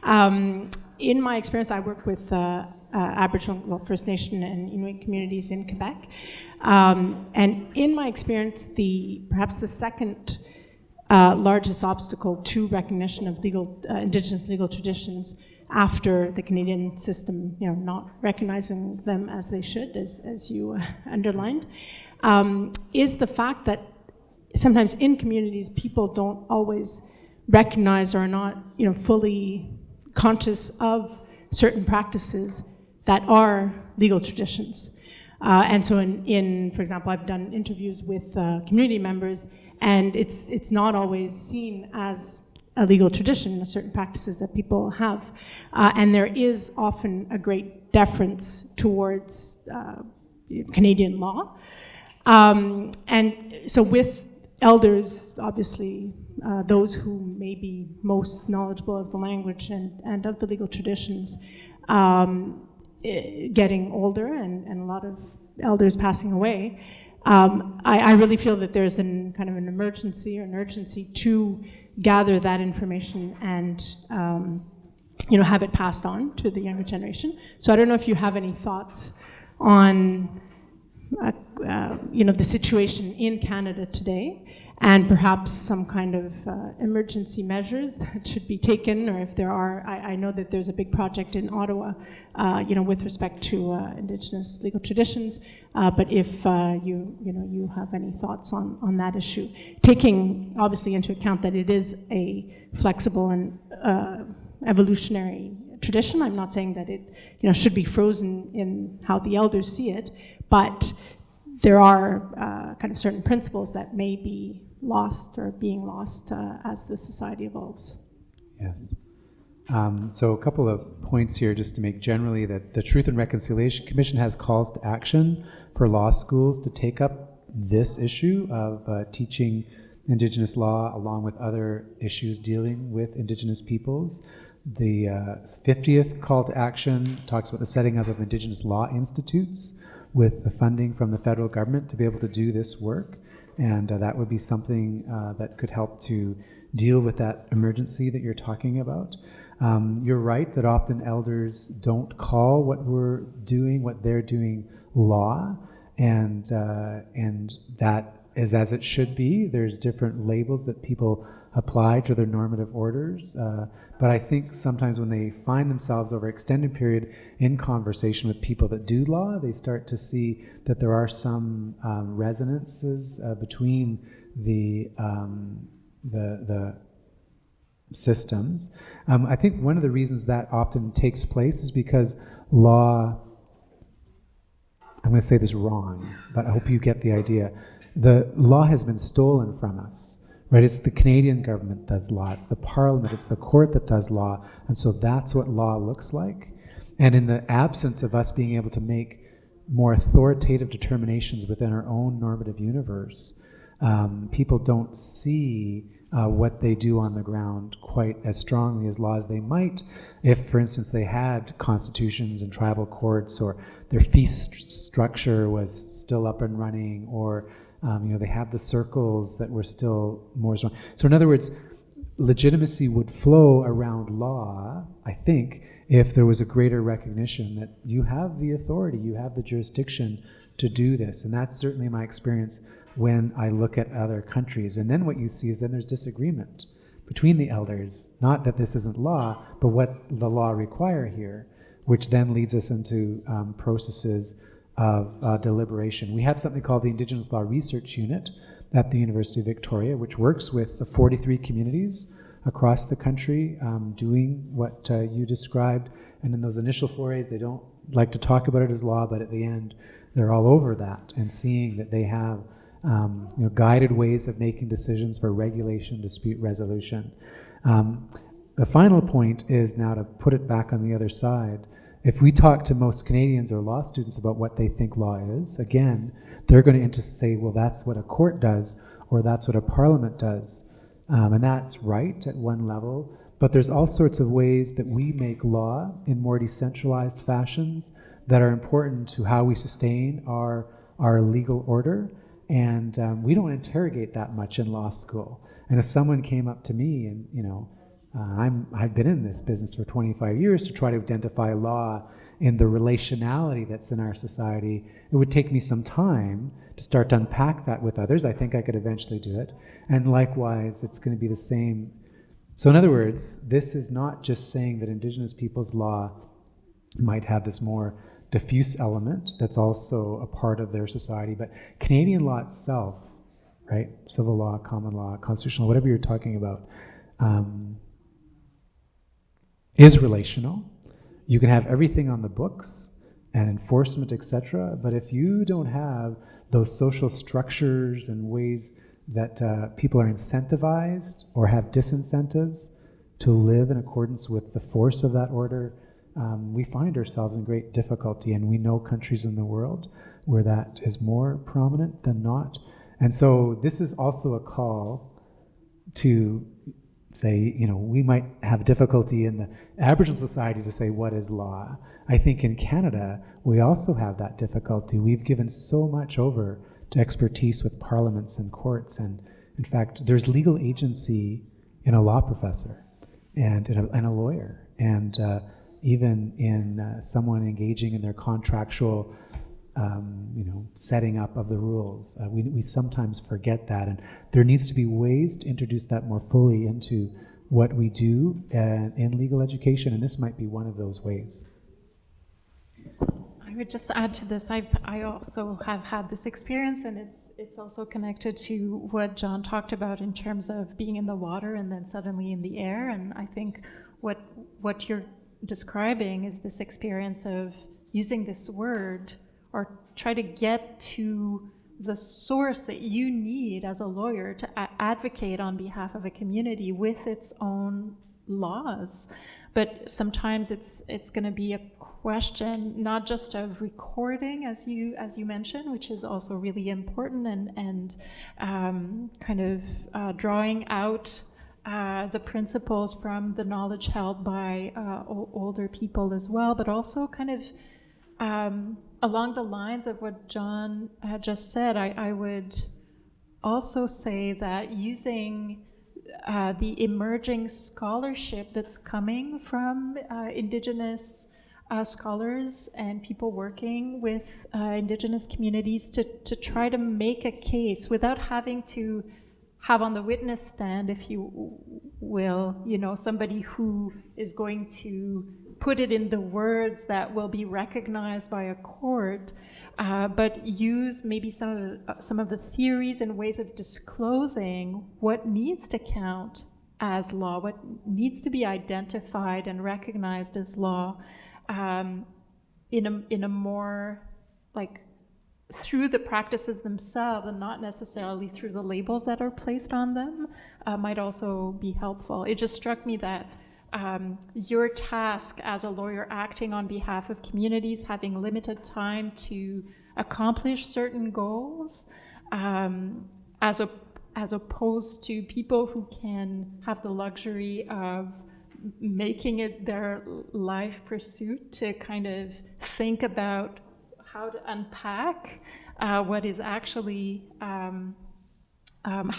Speaker 7: In my experience, I work with Aboriginal, First Nation, and Inuit communities in Quebec, and in my experience, perhaps the second largest obstacle to recognition of Indigenous legal traditions, after the Canadian system, not recognizing them as they should, as you underlined, is the fact that sometimes in communities people don't always recognize or are not, fully conscious of certain practices that are legal traditions. And so for example, I've done interviews with community members, and it's not always seen as a legal tradition, certain practices that people have. And there is often a great deference towards Canadian law. And so with elders, obviously, those who may be most knowledgeable of the language and of the legal traditions, getting older and a lot of elders passing away, I really feel that there's kind of an emergency or an urgency to gather that information and have it passed on to the younger generation. So I don't know if you have any thoughts on the situation in Canada today, and perhaps some kind of emergency measures that should be taken, or if there are. I know that there's a big project in Ottawa, with respect to Indigenous legal traditions. But if you have any thoughts on that issue, taking obviously into account that it is a flexible and evolutionary tradition. I'm not saying that it should be frozen in how the elders see it, but there are kind of certain principles that may be lost or being lost as the society evolves.
Speaker 6: Yes. So a couple of points here just to make generally that the Truth and Reconciliation Commission has calls to action for law schools to take up this issue of teaching Indigenous law along with other issues dealing with Indigenous peoples. The 50th call to action talks about the setting up of Indigenous law institutes with the funding from the federal government to be able to do this work. And that would be something that could help to deal with that emergency that you're talking about. You're right that often elders don't call what they're doing, law, and that is as it should be. There's different labels that people apply to their normative orders. But I think sometimes when they find themselves over an extended period in conversation with people that do law, they start to see that there are some resonances between the systems. I think one of the reasons that often takes place is because law, I'm going to say this wrong, but I hope you get the idea. The law has been stolen from us. Right, it's the Canadian government that does law, it's the Parliament, it's the court that does law, and so that's what law looks like. And in the absence of us being able to make more authoritative determinations within our own normative universe, people don't see what they do on the ground quite as strongly as law as they might if, for instance, they had constitutions and tribal courts, or their fee structure was still up and running, or they had the circles that were still more strong. So in other words, legitimacy would flow around law, I think, if there was a greater recognition that you have the authority, you have the jurisdiction to do this. And that's certainly my experience when I look at other countries. And then what you see is then there's disagreement between the elders, not that this isn't law, but what's the law require here? which then leads us into processes of deliberation. We have something called the Indigenous Law Research Unit at the University of Victoria, which works with the 43 communities across the country, doing what you described. And in those initial forays, they don't like to talk about it as law, but at the end, they're all over that and seeing that they have guided ways of making decisions for regulation, dispute resolution. The final point is now to put it back on the other side. If we talk to most Canadians or law students about what they think law is, again, they're going to say, well, that's what a court does, or that's what a parliament does. And that's right at one level, but there's all sorts of ways that we make law in more decentralized fashions that are important to how we sustain our legal order. And we don't interrogate that much in law school. And if someone came up to me and, I've been in this business for 25 years to try to identify law in the relationality that's in our society, it would take me some time to start to unpack that with others. I think I could eventually do it. And likewise, it's going to be the same. So in other words, this is not just saying that Indigenous people's law might have this more diffuse element that's also a part of their society, but Canadian law itself, right, civil law, common law, constitutional, whatever you're talking about, is relational. You can have everything on the books and enforcement, etc., but if you don't have those social structures and ways that people are incentivized or have disincentives to live in accordance with the force of that order, we find ourselves in great difficulty, and we know countries in the world where that is more prominent than not. And so this is also a call to say, we might have difficulty in the Aboriginal society to say what is law. I think in Canada, we also have that difficulty. We've given so much over to expertise with parliaments and courts, and in fact, there's legal agency in a law professor and in a lawyer, and even in someone engaging in their contractual setting up of the rules. We sometimes forget that, and there needs to be ways to introduce that more fully into what we do in legal education, and this might be one of those ways.
Speaker 4: I would just add to this, I also have had this experience, and it's also connected to what John talked about in terms of being in the water and then suddenly in the air, and I think what you're describing is this experience of using this word or try to get to the source that you need as a lawyer to advocate on behalf of a community with its own laws. But sometimes it's going to be a question not just of recording, as you mentioned, which is also really important, and kind of drawing out the principles from the knowledge held by older people as well, but also kind of along the lines of what John had just said, I would also say that using the emerging scholarship that's coming from Indigenous scholars and people working with Indigenous communities to try to make a case without having to have on the witness stand, if you will, somebody who is going to put it in the words that will be recognized by a court, but use maybe some of the theories and ways of disclosing what needs to count as law, what needs to be identified and recognized as law, in a more like through the practices themselves and not necessarily through the labels that are placed on them, might also be helpful. It just struck me that your task as a lawyer acting on behalf of communities, having limited time to accomplish certain goals, as opposed to people who can have the luxury of making it their life pursuit to kind of think about how to unpack what is actually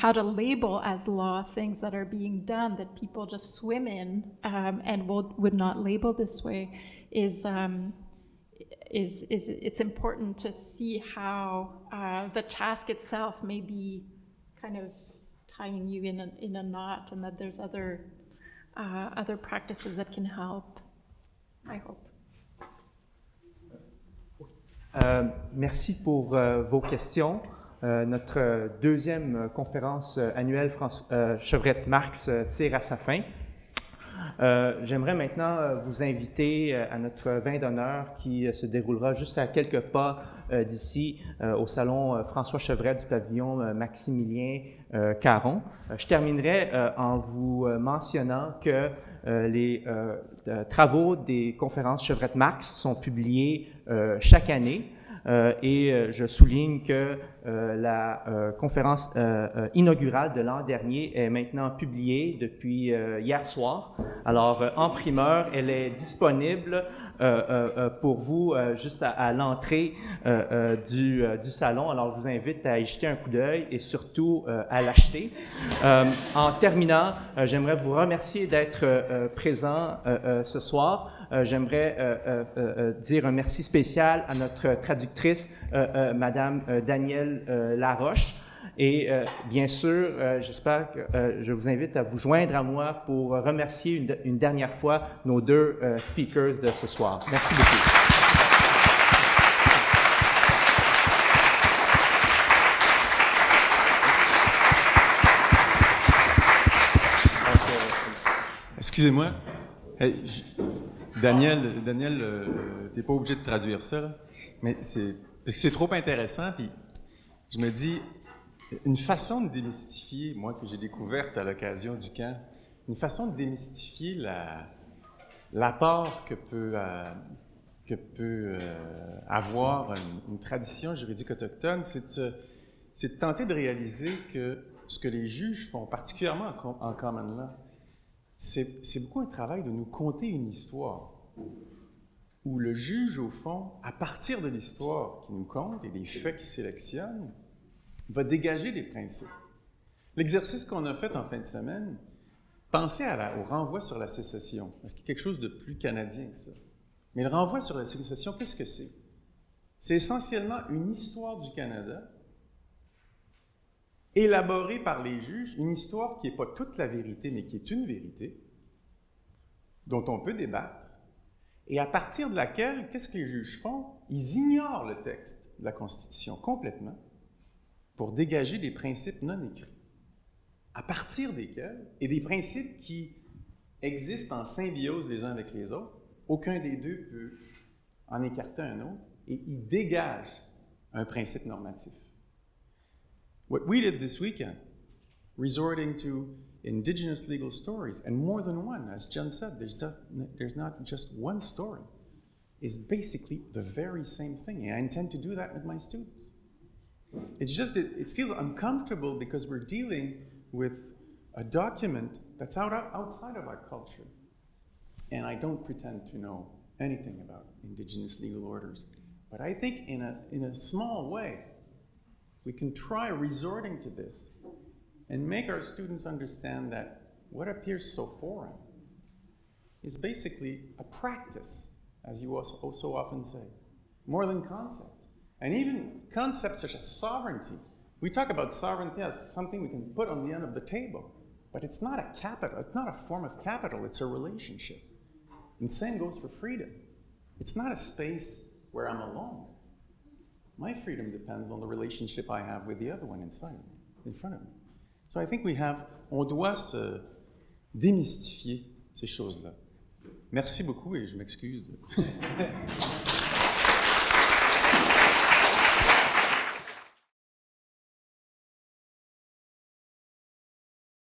Speaker 4: how to label as law things that are being done that people just swim in and would not label this way is it's important to see how the task itself may be kind of tying you in a knot, and that there's other practices that can help, I hope.
Speaker 2: Merci pour vos questions. Notre deuxième conférence annuelle Chevrette-Marx tire à sa fin. J'aimerais maintenant vous inviter à notre vin d'honneur qui se déroulera juste à quelques pas d'ici au salon François Chevrette du pavillon Maximilien Caron. Je terminerai en vous mentionnant que les travaux des conférences Chevrette-Marx sont publiés chaque année. Et je souligne que la conférence inaugurale de l'an dernier est maintenant publiée depuis hier soir. Alors, en primeur, elle est disponible pour vous juste à l'entrée du salon. Alors, je vous invite à y jeter un coup d'œil et surtout à l'acheter. En terminant, j'aimerais vous remercier d'être présent ce soir. J'aimerais dire un merci spécial à notre traductrice, Madame Danielle Laroche. Et bien sûr, j'espère que je vous invite à vous joindre à moi pour remercier une dernière fois nos deux speakers de ce soir. Merci beaucoup.
Speaker 1: Excusez-moi. Hey, Daniel, t'es pas obligé de traduire ça, là, mais parce que c'est trop intéressant, puis je me dis, une façon de démystifier, moi que j'ai découverte à l'occasion du camp, une façon de démystifier l'apport que peut avoir une tradition juridique autochtone, c'est de tenter de réaliser que ce que les juges font, particulièrement en common law, c'est beaucoup un travail de nous conter une histoire où le juge, au fond, à partir de l'histoire qu'il nous conte et des faits qu'il sélectionne, va dégager des principes. L'exercice qu'on a fait en fin de semaine, pensez au renvoi sur la sécession, parce qu'il y a quelque chose de plus canadien que ça. Mais le renvoi sur la sécession, qu'est-ce que c'est? C'est essentiellement une histoire du Canada élaborée par les juges, une histoire qui n'est pas toute la vérité, mais qui est une vérité, dont on peut débattre, et à partir de laquelle, qu'est-ce que les juges font? Ils ignorent le texte de la Constitution complètement pour dégager des principes non écrits, à partir desquels, et des principes qui existent en symbiose les uns avec les autres, aucun des deux peut en écarter un autre, et ils dégagent un principe normatif. What we did this weekend, resorting to Indigenous legal stories, and more than one, as Jen said, there's not just one story, is basically the very same thing, and I intend to do that with my students. It's just that it feels uncomfortable because we're dealing with a document that's outside of our culture, and I don't pretend to know anything about Indigenous legal orders, but I think in a small way, we can try resorting to this and make our students understand that what appears so foreign is basically a practice, as you also so often say, more than concept. And even concepts such as sovereignty. We talk about sovereignty as something we can put on the end of the table, but it's not a capital, it's not a form of capital, it's a relationship. And same goes for freedom. It's not a space where I'm alone. My freedom depends on the relationship I have with the other one inside of me, in front of me. So I think on doit se démystifier ces choses-là. Merci beaucoup et je m'excuse.